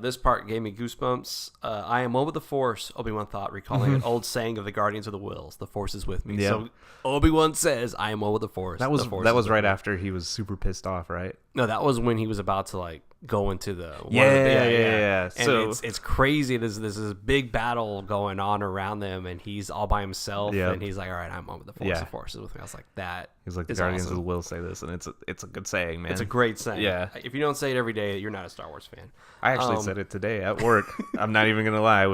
[SPEAKER 1] This part gave me goosebumps. I am one with the Force, Obi-Wan thought, recalling an old saying of the Guardians of the Whills, the Force is with me.
[SPEAKER 2] Yep.
[SPEAKER 1] So Obi-Wan says, I am one with the Force.
[SPEAKER 2] That was right after he was super pissed off, right?
[SPEAKER 1] No, that was when he was about to like go into the...
[SPEAKER 2] Yeah.
[SPEAKER 1] And so it's crazy. There's this big battle going on around them, and he's all by himself, and he's like, all right, I'm one with the Force. The Force is with me. I was like, that
[SPEAKER 2] He's like, the Guardians of the Whills say this, and it's a good saying, man.
[SPEAKER 1] It's a great saying.
[SPEAKER 2] Yeah.
[SPEAKER 1] If you don't say it every day, you're not a Star Wars fan.
[SPEAKER 2] I actually said it today at work. I'm not even gonna lie.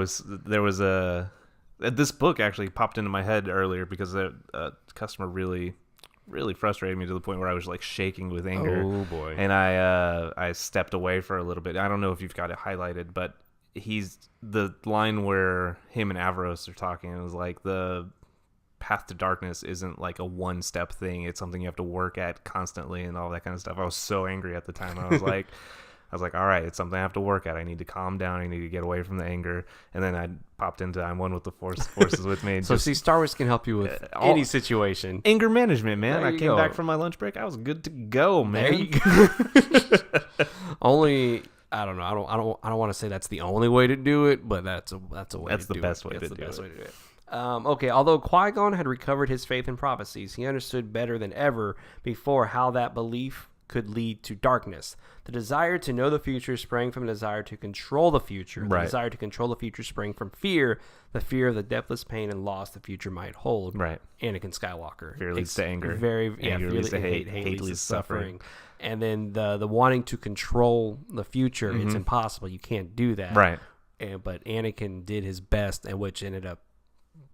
[SPEAKER 2] This book actually popped into my head earlier because a customer really frustrated me to the point where I was like shaking with anger.
[SPEAKER 1] Oh boy!
[SPEAKER 2] And I stepped away for a little bit. I don't know if you've got it highlighted, but he's the line where him and Avros are talking. It was like the path to darkness isn't like a one-step thing. It's something you have to work at constantly and all that kind of stuff. I was so angry at the time. I was like, all right, it's something I have to work at. I need to calm down. I need to get away from the anger. And then I popped into I'm one with the forces with me.
[SPEAKER 1] So see, Star Wars can help you with any situation.
[SPEAKER 2] Anger management, man. I came back from my lunch break. I was good to go, man. There you go.
[SPEAKER 1] Only, I don't know. I don't want to say that's the only way to do it, but that's a way.
[SPEAKER 2] That's the best way to do it.
[SPEAKER 1] Okay, although Qui-Gon had recovered his faith in prophecies, he understood better than ever before how that belief could lead to darkness. The desire to know the future sprang from a desire to control the future. The desire to control the future sprang from fear, the fear of the depthless pain and loss the future might hold.
[SPEAKER 2] Right.
[SPEAKER 1] Anakin Skywalker.
[SPEAKER 2] Fear leads to anger.
[SPEAKER 1] Anger
[SPEAKER 2] leads to hate. Hate leads to suffering.
[SPEAKER 1] And then the wanting to control the future, it's impossible. You can't do that.
[SPEAKER 2] Right.
[SPEAKER 1] But Anakin did his best, and which ended up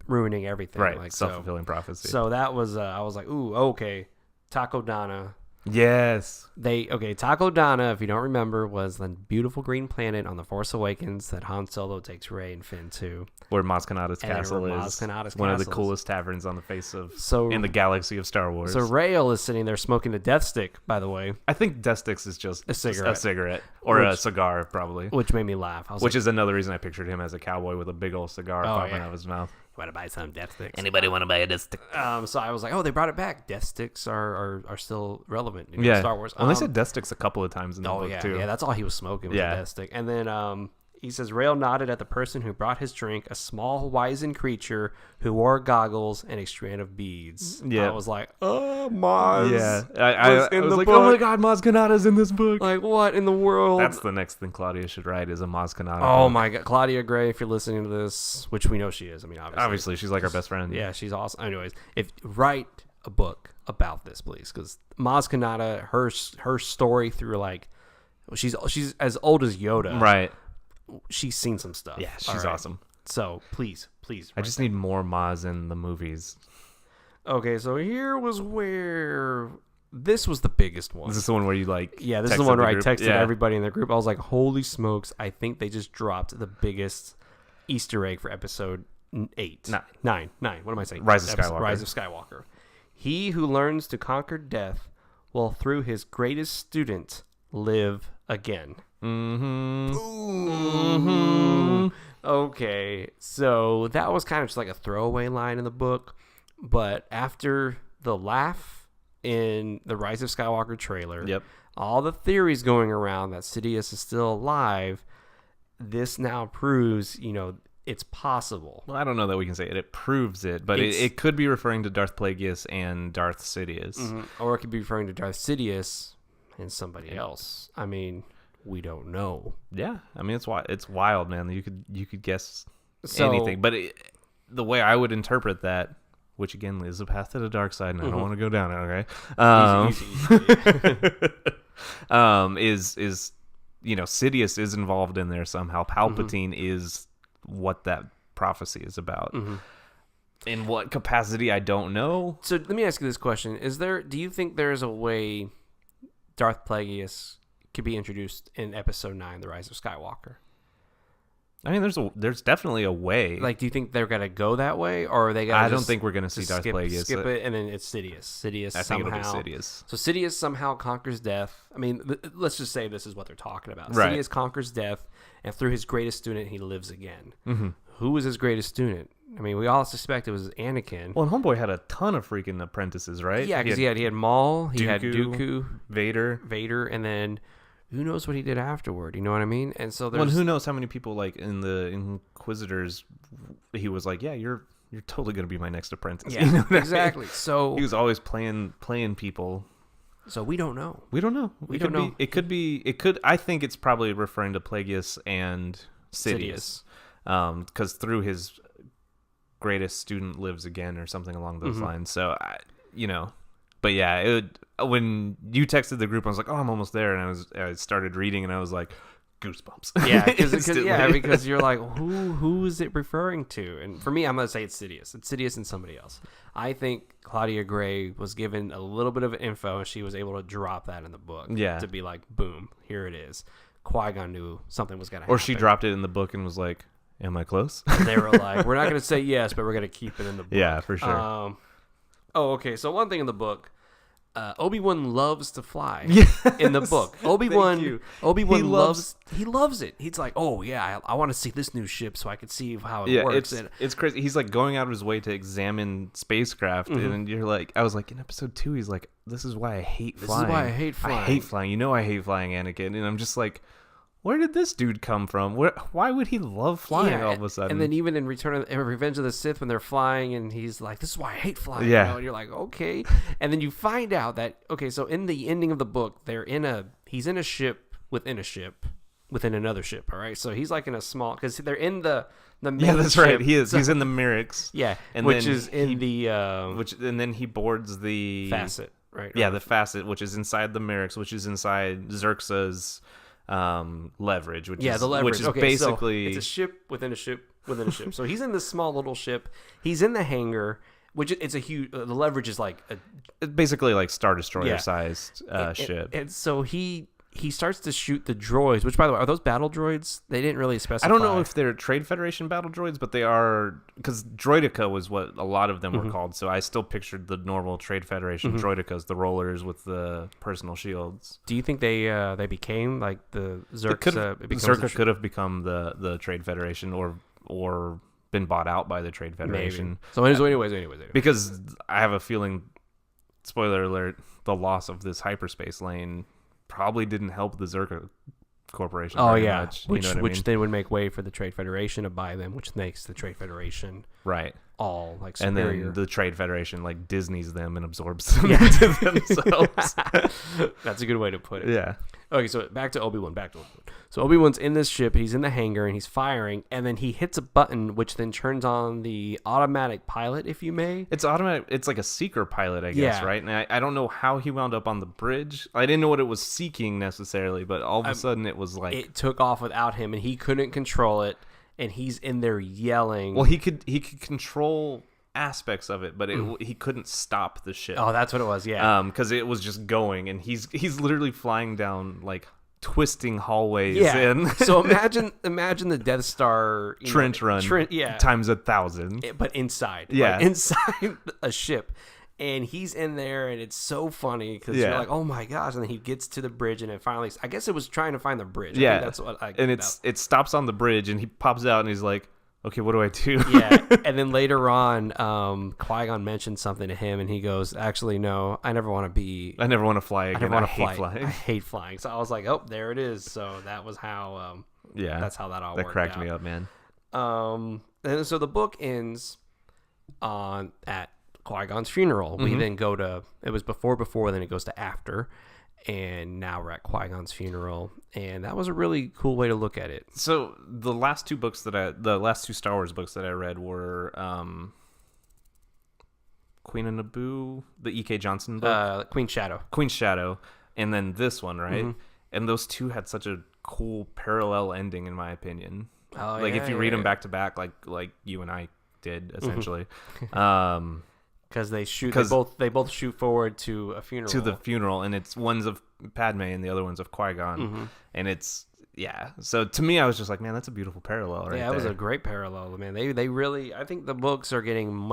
[SPEAKER 1] ruining everything.
[SPEAKER 2] Right. Like self-fulfilling prophecy.
[SPEAKER 1] So that was, I was like, ooh, okay. Taco Donna.
[SPEAKER 2] Yes.
[SPEAKER 1] Takodana, if you don't remember, was the beautiful green planet on The Force Awakens that Han Solo takes Rey and Finn to.
[SPEAKER 2] Where Maz Kanata's castle is. One of the coolest taverns on the face of in the galaxy of Star Wars.
[SPEAKER 1] So Rael is sitting there smoking a death stick, by the way.
[SPEAKER 2] I think death sticks is just
[SPEAKER 1] a cigarette.
[SPEAKER 2] Or a cigar, probably.
[SPEAKER 1] Which made me laugh.
[SPEAKER 2] Which is another reason I pictured him as a cowboy with a big old cigar popping out of his mouth.
[SPEAKER 1] Want to buy some death sticks?
[SPEAKER 2] Anybody want to buy a death stick?
[SPEAKER 1] So I was like, oh, they brought it back. Death sticks are still relevant in Star Wars.
[SPEAKER 2] Well, they said death sticks a couple of times in the book, too.
[SPEAKER 1] Yeah, that's all he was smoking was a death stick. And then he says, Rael nodded at the person who brought his drink, a small, wizened creature who wore goggles and a strand of beads. Yeah. I was like, oh, Maz.
[SPEAKER 2] Yeah. I was like, oh my God, Maz Kanata's in this book.
[SPEAKER 1] Like, what in the world?
[SPEAKER 2] That's the next thing Claudia should write is a Maz Kanata
[SPEAKER 1] Oh
[SPEAKER 2] book.
[SPEAKER 1] my God. Claudia Gray, if you're listening to this, which we know she is. I mean,
[SPEAKER 2] obviously she's like our best friend.
[SPEAKER 1] Yeah, she's awesome. Anyways, write a book about this, please. Because Maz Kanata, her story through like, she's as old as Yoda.
[SPEAKER 2] Right.
[SPEAKER 1] She's seen some stuff.
[SPEAKER 2] Yeah, she's awesome.
[SPEAKER 1] So please.
[SPEAKER 2] I just need more Maz in the movies.
[SPEAKER 1] Okay, so here was where this was the biggest one.
[SPEAKER 2] This is the one where you like.
[SPEAKER 1] Yeah, this is the one where I texted everybody in the group. I was like, "Holy smokes! I think they just dropped the biggest Easter egg for episode 8, 9. What am I saying?
[SPEAKER 2] Rise of Skywalker.
[SPEAKER 1] Rise of Skywalker. He who learns to conquer death will, through his greatest student, live again." Okay, so that was kind of just like a throwaway line in the book, but after the laugh in the Rise of Skywalker trailer, all the theories going around that Sidious is still alive, this now proves, it's possible.
[SPEAKER 2] Well, I don't know that we can say it. It proves it, but it could be referring to Darth Plagueis and Darth Sidious.
[SPEAKER 1] Or it could be referring to Darth Sidious and somebody else. I mean, we don't know.
[SPEAKER 2] Yeah, I mean it's wild, man. You could guess anything, but the way I would interpret that, which again is a path to the dark side, and I don't want to go down it. Okay, is Sidious is involved in there somehow. Palpatine is what that prophecy is about. In what capacity, I don't know.
[SPEAKER 1] So let me ask you this question: do you think there's a way Darth Plagueis could be introduced in Episode 9, The Rise of Skywalker?
[SPEAKER 2] I mean, there's definitely a way.
[SPEAKER 1] Like, do you think they're gonna go that way, or are they gonna?
[SPEAKER 2] I don't think we're gonna see Darth Plagueis.
[SPEAKER 1] Skip it, and then it's Sidious.
[SPEAKER 2] I think it'll be Sidious.
[SPEAKER 1] So Sidious somehow conquers death. I mean, let's just say this is what they're talking about.
[SPEAKER 2] Right.
[SPEAKER 1] Sidious conquers death, and through his greatest student, he lives again. Who was his greatest student? I mean, we all suspect it was Anakin.
[SPEAKER 2] Well, and Homeboy had a ton of freaking apprentices, right?
[SPEAKER 1] Yeah, because he had Maul, he had Dooku,
[SPEAKER 2] Vader,
[SPEAKER 1] and then who knows what he did afterward? You know what I mean? And so there's...
[SPEAKER 2] Well, who knows how many people, like, in the Inquisitors, he was like, yeah, you're totally going to be my next apprentice.
[SPEAKER 1] Yeah,
[SPEAKER 2] you know
[SPEAKER 1] exactly. I mean? So
[SPEAKER 2] he was always playing people.
[SPEAKER 1] So we don't know.
[SPEAKER 2] We don't know.
[SPEAKER 1] We don't know.
[SPEAKER 2] It could. I think it's probably referring to Plagueis and Sidious. Because through his greatest student lives again or something along those lines. So, but yeah, when you texted the group, I was like, oh, I'm almost there. And I started reading and I was like, goosebumps.
[SPEAKER 1] Yeah, because you're like, who is it referring to? And for me, I'm going to say it's Sidious. It's Sidious and somebody else. I think Claudia Gray was given a little bit of info and she was able to drop that in the book. Yeah. To be like, boom, here it is. Qui-gon knew something was going to happen.
[SPEAKER 2] Or she dropped it in the book and was like, am I close?
[SPEAKER 1] They were like, we're not going to say yes, but we're going to keep it in the book.
[SPEAKER 2] Yeah, for sure.
[SPEAKER 1] Okay. So one thing in the book, Obi-Wan loves to fly in the book. Obi-Wan loves it. He's like, oh yeah, I want to see this new ship so I can see how it works.
[SPEAKER 2] It's crazy. He's like going out of his way to examine spacecraft, and you're like, I was like in episode 2, he's like, this is why I hate flying.
[SPEAKER 1] This is why I hate flying.
[SPEAKER 2] I hate flying. You know I hate flying, Anakin. And I'm just like, where did this dude come from? Why would he love flying all of a sudden?
[SPEAKER 1] And then even in Revenge of the Sith, when they're flying, and he's like, this is why I hate flying. Yeah. And you're like, okay. And then you find out that, okay, so in the ending of the book, he's in a ship within a ship within another ship, all right? So he's like in a small, because they're in the main
[SPEAKER 2] Yeah, that's
[SPEAKER 1] ship.
[SPEAKER 2] right. He is. So, he's in the Myrick's.
[SPEAKER 1] Yeah,
[SPEAKER 2] and
[SPEAKER 1] which is in the...
[SPEAKER 2] and then he boards the...
[SPEAKER 1] Facet, right?
[SPEAKER 2] Yeah, the Facet, which is inside the Myrick's, which is inside Xerxa's... leverage, which is basically
[SPEAKER 1] so it's a ship within a ship within a ship. So he's in this small little ship. He's in the hangar, which it's a huge. The leverage is like
[SPEAKER 2] it's basically like Star Destroyer sized ship.
[SPEAKER 1] And so he starts to shoot the droids, which, by the way, are those battle droids? They didn't really specify.
[SPEAKER 2] I don't know if they're Trade Federation battle droids, but they are, because Droideka was what a lot of them were called. So I still pictured the normal Trade Federation Droidekas, the rollers with the personal shields.
[SPEAKER 1] Do you think they became like the Zerks?
[SPEAKER 2] Zerka could have become the Trade Federation or been bought out by the Trade Federation.
[SPEAKER 1] Maybe. So anyways.
[SPEAKER 2] Because I have a feeling, spoiler alert, the loss of this hyperspace lane probably didn't help the Zerka Corporation very much.
[SPEAKER 1] Which then would make way for the Trade Federation to buy them, which makes the Trade Federation all like superior.
[SPEAKER 2] And then the Trade Federation like Disney's them and absorbs them into themselves.
[SPEAKER 1] That's a good way to put it.
[SPEAKER 2] Yeah.
[SPEAKER 1] Okay, so back to Obi-Wan. So Obi-Wan's in this ship. He's in the hangar and he's firing, and then he hits a button which then turns on the automatic pilot, if you may.
[SPEAKER 2] It's automatic. It's like a seeker pilot, I guess, right? And I don't know how he wound up on the bridge. I didn't know what it was seeking necessarily, but all of a sudden it was like
[SPEAKER 1] it took off without him, and he couldn't control it, and he's in there yelling.
[SPEAKER 2] Well, he could control aspects of it, but he couldn't stop the ship.
[SPEAKER 1] Oh, that's what it was. Yeah.
[SPEAKER 2] Because it was just going, and he's literally flying down like twisting hallways.
[SPEAKER 1] So imagine the Death Star
[SPEAKER 2] trench run times 1,000,
[SPEAKER 1] but inside. Like inside a ship. And he's in there, and it's so funny because you're like, oh my gosh. And then he gets to the bridge, and it finally, I guess it was trying to find the bridge. I think that's what I
[SPEAKER 2] and it stops on the bridge, and he pops out, and he's like, okay, what do I do?
[SPEAKER 1] And then later on, Qui-gon mentioned something to him, and he goes, actually, no, I never want to fly
[SPEAKER 2] again. I hate flying.
[SPEAKER 1] I hate flying. So I was like, oh, there it is. So that was how, that's how that all worked out.
[SPEAKER 2] That cracked me up, man.
[SPEAKER 1] And so the book ends at Qui-Gon's funeral. We then go to, it was before, then it goes to after. And now we're at Qui-Gon's funeral, and that was a really cool way to look at it.
[SPEAKER 2] So the last two Star Wars books that I read were Queen of Naboo, the E.K. Johnston book,
[SPEAKER 1] Queen's
[SPEAKER 2] Shadow, and then this one, right? And those two had such a cool parallel ending, in my opinion. If you read them back to back, like you and I did, essentially.
[SPEAKER 1] Because they both shoot forward to a funeral.
[SPEAKER 2] To the funeral, and it's one's of Padme and the other one's of Qui-Gon. And it's, so to me, I was just like, man, that's a beautiful parallel right there.
[SPEAKER 1] Yeah, it was a great parallel, man. They really, I think the books are getting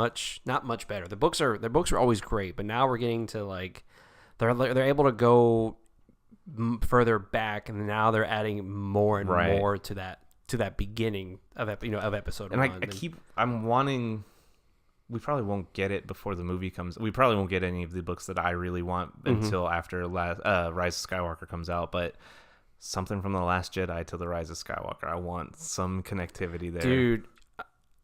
[SPEAKER 1] not much better. Their books are always great, but now we're getting to like, they're able to go further back, and now they're adding more and more to that beginning of episode one.
[SPEAKER 2] And I'm wanting. We probably won't get it before the movie comes. We probably won't get any of the books that I really want until after Rise of Skywalker comes out. But something from The Last Jedi to The Rise of Skywalker, I want some connectivity there.
[SPEAKER 1] Dude,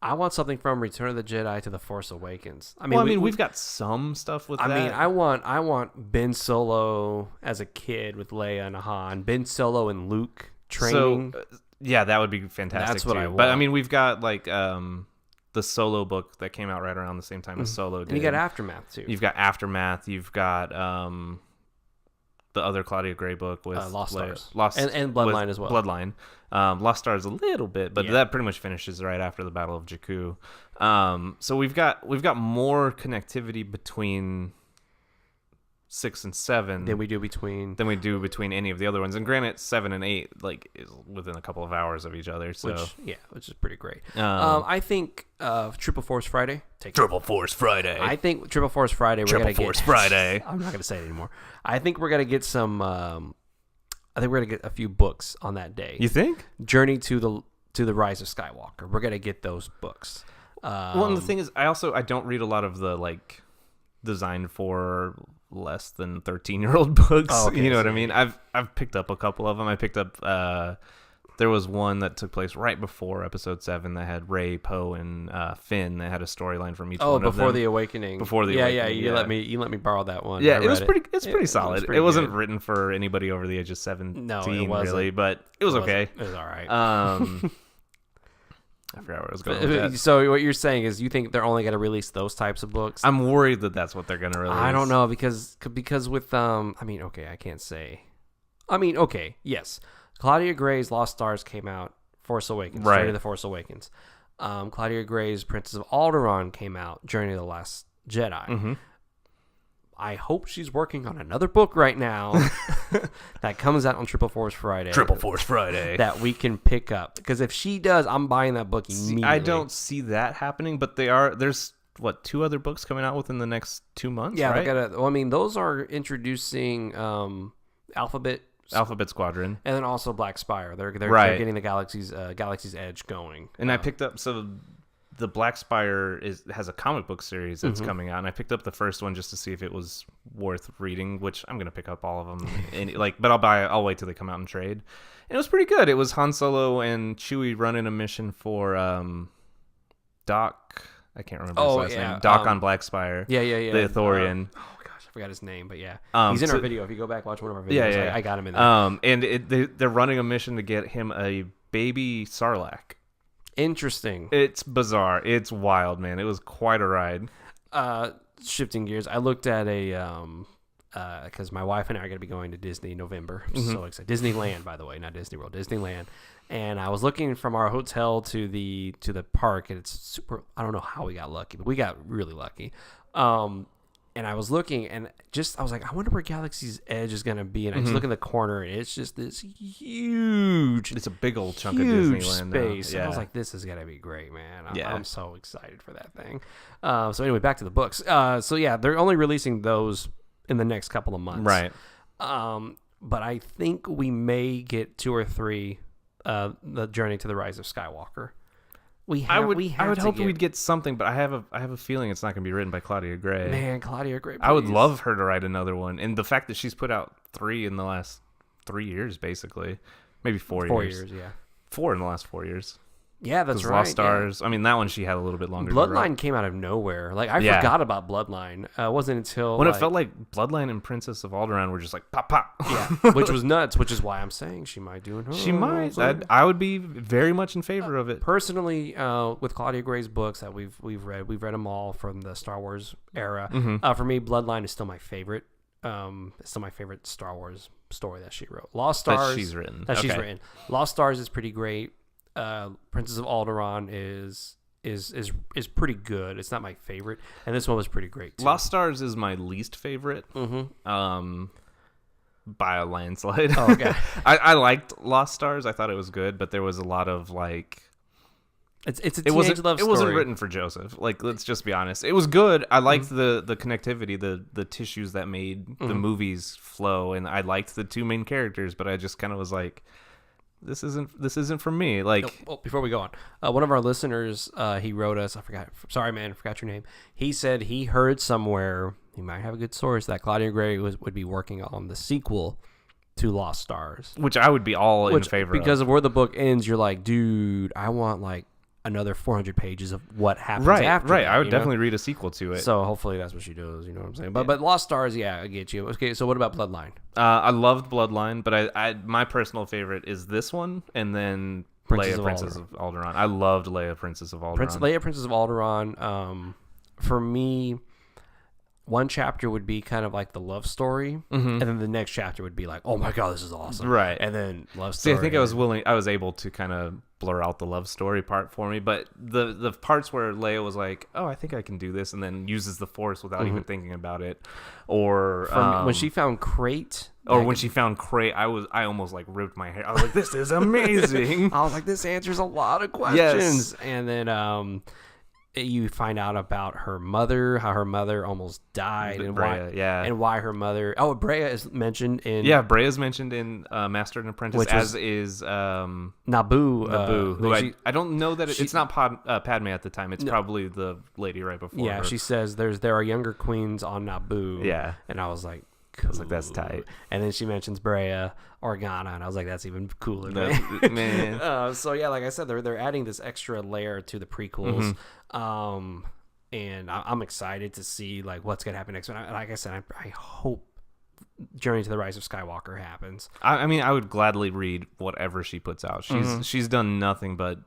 [SPEAKER 1] I want something from Return of the Jedi to The Force Awakens.
[SPEAKER 2] We've got some stuff with that.
[SPEAKER 1] I want Ben Solo as a kid with Leia and Han. Ben Solo and Luke training.
[SPEAKER 2] So, that would be fantastic. That's what I want. But we've got like the Solo book that came out right around the same time as Solo did.
[SPEAKER 1] And you got Aftermath, too.
[SPEAKER 2] You've got Aftermath. You've got the other Claudia Gray book with
[SPEAKER 1] Lost Stars. And Bloodline as well.
[SPEAKER 2] Bloodline. Lost Stars a little bit, but that pretty much finishes right after the Battle of Jakku. So we've got more connectivity between 6 and 7
[SPEAKER 1] than we do between
[SPEAKER 2] any of the other ones. And granted, 7 and 8 is within a couple of hours of each other. So
[SPEAKER 1] which is pretty great. I think Triple Force Friday.
[SPEAKER 2] Triple Force Friday.
[SPEAKER 1] I think Triple Force Friday.
[SPEAKER 2] Friday.
[SPEAKER 1] I'm not gonna say it anymore. I think we're gonna get some. I think we're gonna get a few books on that day.
[SPEAKER 2] You think?
[SPEAKER 1] Journey to the Rise of Skywalker. We're gonna get those books.
[SPEAKER 2] And the thing is, I don't read a lot of the designed for less than 13-year-old books.
[SPEAKER 1] Oh, okay,
[SPEAKER 2] you know what I mean? I've picked up a couple of them. I picked up there was one that took place right before episode 7 that had Rey, Poe, and Finn. That had a storyline from each one of them.
[SPEAKER 1] Before the Awakening. You let me borrow that one.
[SPEAKER 2] Yeah, it's pretty solid. It wasn't written for anybody over the age of 17, really, but it was okay.
[SPEAKER 1] It was all right.
[SPEAKER 2] I forgot where I was going with that.
[SPEAKER 1] So what you're saying is you think they're only going to release those types of books?
[SPEAKER 2] I'm worried that that's what they're going to release.
[SPEAKER 1] I don't know because with I can't say. Yes. Claudia Gray's Lost Stars came out. Force Awakens. Right. The Force Awakens. Claudia Gray's Princess of Alderaan came out, Journey of the Last Jedi.
[SPEAKER 2] Mm-hmm.
[SPEAKER 1] I hope she's working on another book right now that comes out on Triple Force Friday.
[SPEAKER 2] Triple Force Friday.
[SPEAKER 1] That we can pick up. Because if she does, I'm buying that book immediately.
[SPEAKER 2] I don't see that happening, but there's, 2 other books coming out within the next 2 months,
[SPEAKER 1] yeah,
[SPEAKER 2] right?
[SPEAKER 1] Those are introducing Alphabet
[SPEAKER 2] Squadron.
[SPEAKER 1] and then also Black Spire. They're getting the Galaxy's Edge going.
[SPEAKER 2] And I picked up, the Black Spire has a comic book series that's coming out, and I picked up the first one just to see if it was worth reading, which I'm gonna pick up all of them. But I'll wait till they come out and trade. And it was pretty good. It was Han Solo and Chewie running a mission for Doc. I can't remember his last name. Doc on Black Spire.
[SPEAKER 1] Yeah.
[SPEAKER 2] The Ithorian.
[SPEAKER 1] Oh gosh, I forgot his name, but yeah, he's in our video. If you go back watch one of our videos, I got him in there.
[SPEAKER 2] And they're running a mission to get him a baby Sarlacc.
[SPEAKER 1] Interesting.
[SPEAKER 2] It's bizarre. It's wild, man. It was quite a ride.
[SPEAKER 1] Shifting gears, I looked at because my wife and I are going to be going to Disney in November. I'm so excited. Disneyland, by the way, not Disney World, Disneyland. And I was looking from our hotel to the park, and it's super. I don't know how we got lucky, but we got really lucky. And I was looking, and I was like, I wonder where Galaxy's Edge is going to be. And I just look in the corner, and it's just this huge.
[SPEAKER 2] It's a big old chunk of Disneyland
[SPEAKER 1] space.
[SPEAKER 2] Yeah.
[SPEAKER 1] And I was like, this is going to be great, man. I'm so excited for that thing. So anyway, back to the books. So yeah, they're only releasing those in the next couple of months.
[SPEAKER 2] Right.
[SPEAKER 1] But I think we may get 2 or 3, the Journey to the Rise of Skywalker. I would hope we'd get
[SPEAKER 2] something, but I have a feeling it's not going to be written by Claudia Gray.
[SPEAKER 1] Man, Claudia Gray, please.
[SPEAKER 2] I would love her to write another one, and the fact that she's put out 3 in the last 3 years, basically, maybe 4 years.
[SPEAKER 1] 4 years, yeah.
[SPEAKER 2] 4 in the last 4 years.
[SPEAKER 1] Yeah, that's right.
[SPEAKER 2] Lost Stars. Yeah. I mean, that one she had a little bit longer.
[SPEAKER 1] Bloodline came out of nowhere. Like I forgot about Bloodline. It wasn't until
[SPEAKER 2] when it felt like Bloodline and Princess of Alderaan were just like pop pop.
[SPEAKER 1] Yeah, which was nuts. Which is why I'm saying she might do it.
[SPEAKER 2] She might. I would be very much in favor of it.
[SPEAKER 1] Personally, with Claudia Gray's books that we've read them all from the Star Wars era. For me, Bloodline is still my favorite. It's still my favorite Star Wars story that she wrote. Lost Stars
[SPEAKER 2] that she's written.
[SPEAKER 1] Lost Stars is pretty great. Princess of Alderaan is pretty good. It's not my favorite, and this one was pretty great too.
[SPEAKER 2] Lost Stars is my least favorite. By a landslide.
[SPEAKER 1] Oh, okay.
[SPEAKER 2] I liked Lost Stars. I thought it was good, but there was a lot of like.
[SPEAKER 1] It's a teenage love story.
[SPEAKER 2] It wasn't written for Joseph. Like, let's just be honest. It was good. I liked the connectivity, the tissues that made the movies flow, and I liked the 2 main characters. But I just kind of was like. This isn't for me. Like,
[SPEAKER 1] before we go on, one of our listeners, he wrote us. Sorry, man, I forgot your name. He said he heard somewhere. He might have a good source that Claudia Gray would be working on the sequel to Lost Stars,
[SPEAKER 2] which I would be all in favor of.
[SPEAKER 1] Because of where the book ends, you're like, dude, I want like another 400 pages of what happens after.
[SPEAKER 2] Right. I would definitely read a sequel to it.
[SPEAKER 1] So hopefully that's what she does. You know what I'm saying? But Lost Stars, yeah, I get you. Okay, so what about Bloodline?
[SPEAKER 2] I loved Bloodline, but my personal favorite is this one, and then Leia, Princess of Alderaan. I loved Leia, Princess of Alderaan.
[SPEAKER 1] Leia, Princess of Alderaan. For me, one chapter would be kind of like the love story, and then the next chapter would be like, oh my god, this is awesome. Right. And then love story.
[SPEAKER 2] See, I think I was able to kind of blur out the love story part for me, but the parts where Leia was like, oh, I think I can do this, and then uses the Force without even thinking about it, or
[SPEAKER 1] when she found Crate.
[SPEAKER 2] She found Crate, I almost like ripped my hair. I was like, this is amazing.
[SPEAKER 1] I was like, this answers a lot of questions. Yes. And then you find out about her mother, how her mother almost died, and why her mother. Oh, Brea is mentioned in.
[SPEAKER 2] Yeah, Brea is mentioned in Master and Apprentice, as is
[SPEAKER 1] Naboo.
[SPEAKER 2] Naboo, I don't know that it's not Padme at the time. It's probably the lady right before.
[SPEAKER 1] Yeah,
[SPEAKER 2] her.
[SPEAKER 1] She says there are younger queens on Naboo.
[SPEAKER 2] Yeah,
[SPEAKER 1] and I was like. Cool.
[SPEAKER 2] I was like, that's tight.
[SPEAKER 1] And then she mentions Brea, Organa, and I was like, that's even cooler,
[SPEAKER 2] man.
[SPEAKER 1] So yeah, like I said, they're adding this extra layer to the prequels, and I'm excited to see like what's gonna happen next. And like I said, I hope Journey to the Rise of Skywalker happens.
[SPEAKER 2] I mean, I would gladly read whatever she puts out. She's done nothing but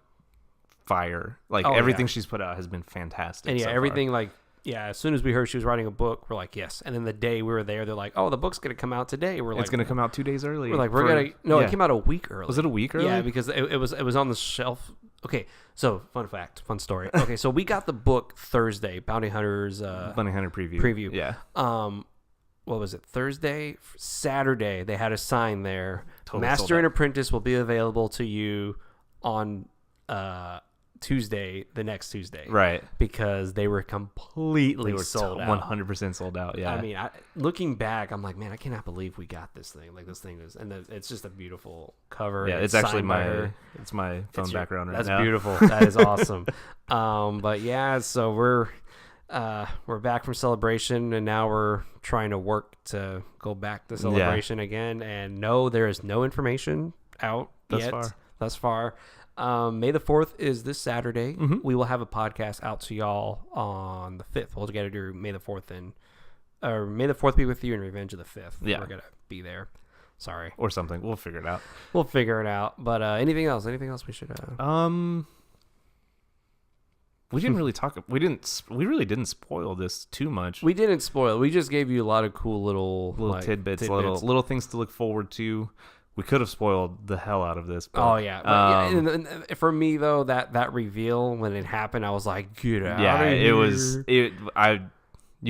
[SPEAKER 2] fire. Like everything she's put out has been fantastic.
[SPEAKER 1] And everything
[SPEAKER 2] far.
[SPEAKER 1] Like. Yeah, as soon as we heard she was writing a book, we're like, yes. And then the day we were there, they're like, oh, the book's going to come out today. We're like,
[SPEAKER 2] it's going to come out 2 days early.
[SPEAKER 1] We're like, it came out a week early.
[SPEAKER 2] Was it a week early?
[SPEAKER 1] Yeah, because it was on the shelf Okay, so fun story. Okay, so we got the book Thursday, Bounty Hunter preview.
[SPEAKER 2] Yeah.
[SPEAKER 1] What was it? Thursday, Saturday. They had a sign there.
[SPEAKER 2] Totally
[SPEAKER 1] Master and Apprentice will be available to you on Tuesday, the next Tuesday,
[SPEAKER 2] right?
[SPEAKER 1] Because they were completely sold out,
[SPEAKER 2] 100% sold out. Yeah.
[SPEAKER 1] I mean, looking back, I'm like, man, I cannot believe we got this thing. Like this thing is, and it's just a beautiful cover.
[SPEAKER 2] Yeah, it's actually my phone background right now.
[SPEAKER 1] That's beautiful. That is awesome. But yeah, so we're back from Celebration, and now we're trying to work to go back to Celebration again. And no, there is no information out thus far. May the 4th is this Saturday. Mm-hmm. We will have a podcast out to y'all on the 5th. We'll get to do May the 4th or May the 4th be with you and Revenge of the 5th.
[SPEAKER 2] Yeah.
[SPEAKER 1] We're going to be there. Sorry.
[SPEAKER 2] Or something. We'll figure it out.
[SPEAKER 1] But anything else we should
[SPEAKER 2] we didn't really talk. We really didn't spoil this too much.
[SPEAKER 1] We didn't spoil. We just gave you a lot of cool little
[SPEAKER 2] tidbits, little things to look forward to. We could have spoiled the hell out of this. But,
[SPEAKER 1] oh yeah. And for me though, that reveal when it happened, I was like, get out.
[SPEAKER 2] Yeah, it was. You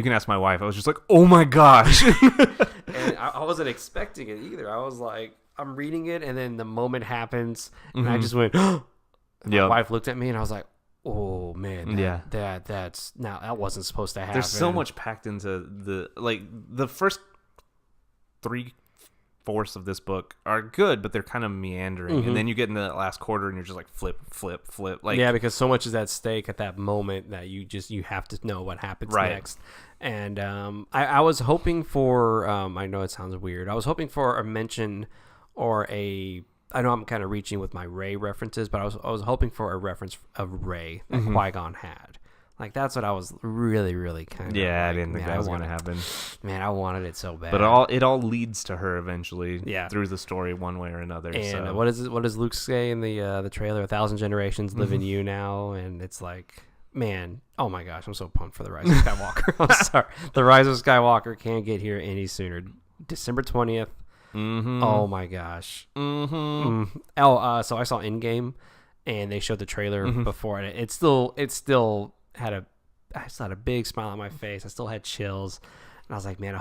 [SPEAKER 2] can ask my wife. I was just like, oh my gosh.
[SPEAKER 1] And I wasn't expecting it either. I was like, I'm reading it, and then the moment happens, and I just went. My wife looked at me, and I was like, oh man, that wasn't supposed to happen.
[SPEAKER 2] There's so much packed into the first 3/4 of this book are good, but they're kind of meandering, and then you get into that last quarter, and you're just like flip. Like
[SPEAKER 1] because so much is at stake at that moment that you have to know what happens next. And I was hoping for I know it sounds weird. I was hoping for a mention or I know I'm kind of reaching with my Rey references, but I was hoping for a reference of Rey that Qui-gon had. Like, that's what I was really, really kind of
[SPEAKER 2] I didn't think that was going to happen.
[SPEAKER 1] Man, I wanted it so bad.
[SPEAKER 2] But it all leads to her eventually through the story one way or another.
[SPEAKER 1] And
[SPEAKER 2] so.
[SPEAKER 1] what does Luke say in the trailer? 1,000 generations live in you now. And it's like, man, oh my gosh, I'm so pumped for The Rise of Skywalker. I'm sorry. The Rise of Skywalker can't get here any sooner. December 20th. Mm-hmm. Oh my gosh. Mm-hmm. So I saw Endgame, and they showed the trailer before, and it still had I still had a big smile on my face. I still had chills, and I was like, man,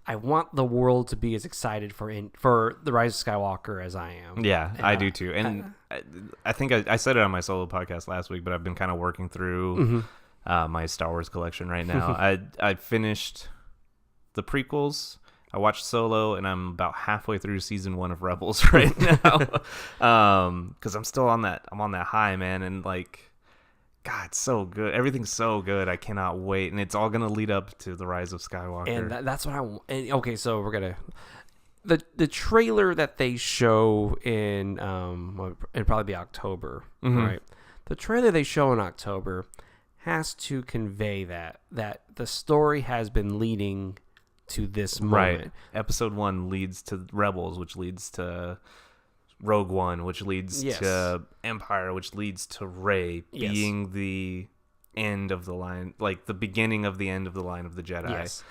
[SPEAKER 1] I want the world to be as excited for The Rise of Skywalker as I am.
[SPEAKER 2] Yeah, and I do too. And I think I said it on my solo podcast last week, but I've been kind of working through my Star Wars collection right now. I finished the prequels. I watched Solo, and I'm about halfway through season 1 of Rebels right now, because I'm still on that high, man, and like, God, it's so good. Everything's so good. I cannot wait, and it's all gonna lead up to The Rise of Skywalker.
[SPEAKER 1] And that's what I want. Okay, so we're gonna the trailer that they show in it'd probably be October, right? The trailer they show in October has to convey that the story has been leading to this moment.
[SPEAKER 2] Right. Episode 1 leads to Rebels, which leads to Rogue One, which leads to Empire, which leads to Rey being the end of the line, like the beginning of the end of the line of the Jedi.
[SPEAKER 1] Yes.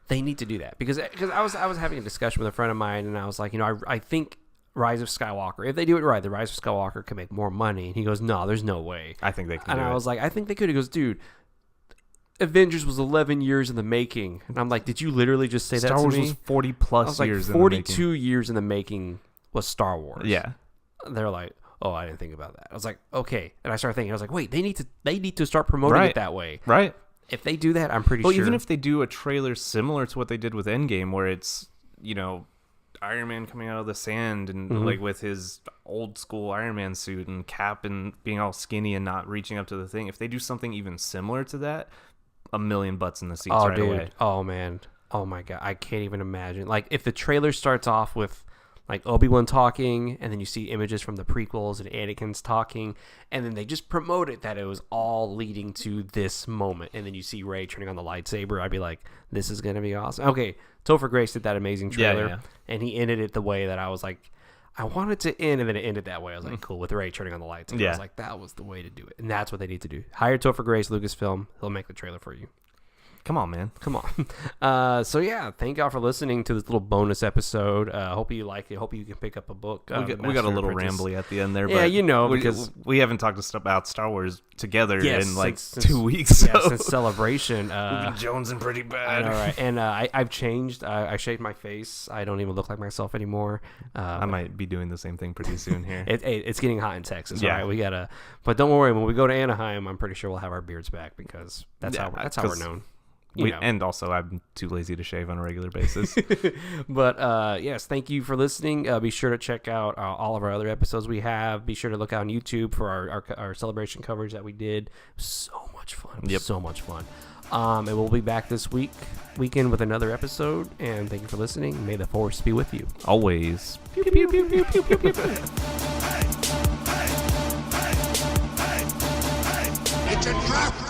[SPEAKER 1] They need to do that because I was having a discussion with a friend of mine, and I was like, I think Rise of Skywalker, if they do it right, the Rise of Skywalker can make more money. And he goes, no, there's no way.
[SPEAKER 2] I think they can.
[SPEAKER 1] And I was like, I think they could. He goes, dude, Avengers was 11 years in the making. And I'm like, did you literally just say that to me?
[SPEAKER 2] Star Wars was 40 plus years in the making.
[SPEAKER 1] 42 years in the making was Star Wars.
[SPEAKER 2] Yeah.
[SPEAKER 1] They're like, oh, I didn't think about that. I was like, okay. And I started thinking, I was like, wait, they need to start promoting it that way.
[SPEAKER 2] Right.
[SPEAKER 1] If they do that, I'm pretty sure.
[SPEAKER 2] Well, even if they do a trailer similar to what they did with Endgame, where it's, Iron Man coming out of the sand and like with his old school Iron Man suit and Cap and being all skinny and not reaching up to the thing. If they do something even similar to that, $1 million butts in the seats away.
[SPEAKER 1] Oh man. Oh my God. I can't even imagine. Like if the trailer starts off with like Obi-Wan talking, and then you see images from the prequels and Anakin's talking, and then they just promote it that it was all leading to this moment, and then you see Rey turning on the lightsaber, I'd be like, this is gonna be awesome. Okay, Topher Grace did that amazing trailer, and he ended it the way that I was like, I wanted to end, and then it ended that way. I was like, cool, with Rey turning on the lightsaber. I was like, that was the way to do it, and that's what they need to do. Hire Topher Grace, Lucasfilm, he'll make the trailer for you.
[SPEAKER 2] Come on, man.
[SPEAKER 1] Come on. So yeah, thank y'all for listening to this little bonus episode. Hope you like it. Hope you can pick up a book.
[SPEAKER 2] We got a little rambly at the end there.
[SPEAKER 1] Yeah,
[SPEAKER 2] but
[SPEAKER 1] because
[SPEAKER 2] we haven't talked about Star Wars together in like
[SPEAKER 1] since
[SPEAKER 2] 2 weeks.
[SPEAKER 1] Yeah, since Celebration.
[SPEAKER 2] We've been jonesing pretty bad.
[SPEAKER 1] All right, and I've changed. I shaved my face. I don't even look like myself anymore.
[SPEAKER 2] I might be doing the same thing pretty soon here.
[SPEAKER 1] It's getting hot in Texas.
[SPEAKER 2] Yeah,
[SPEAKER 1] all right, we gotta. But don't worry. When we go to Anaheim, I'm pretty sure we'll have our beards back because that's how we're known.
[SPEAKER 2] And also, I'm too lazy to shave on a regular basis.
[SPEAKER 1] But yes, thank you for listening. Be sure to check out all of our other episodes we have. Be sure to look out on YouTube for our Celebration coverage that we did. So much fun.
[SPEAKER 2] Yep.
[SPEAKER 1] So much fun. And we'll be back this weekend with another episode. And thank you for listening. May the Force be with you.
[SPEAKER 2] Always.
[SPEAKER 1] Pew, pew, pew, pew, pew, pew, pew, pew.
[SPEAKER 3] It's a trap!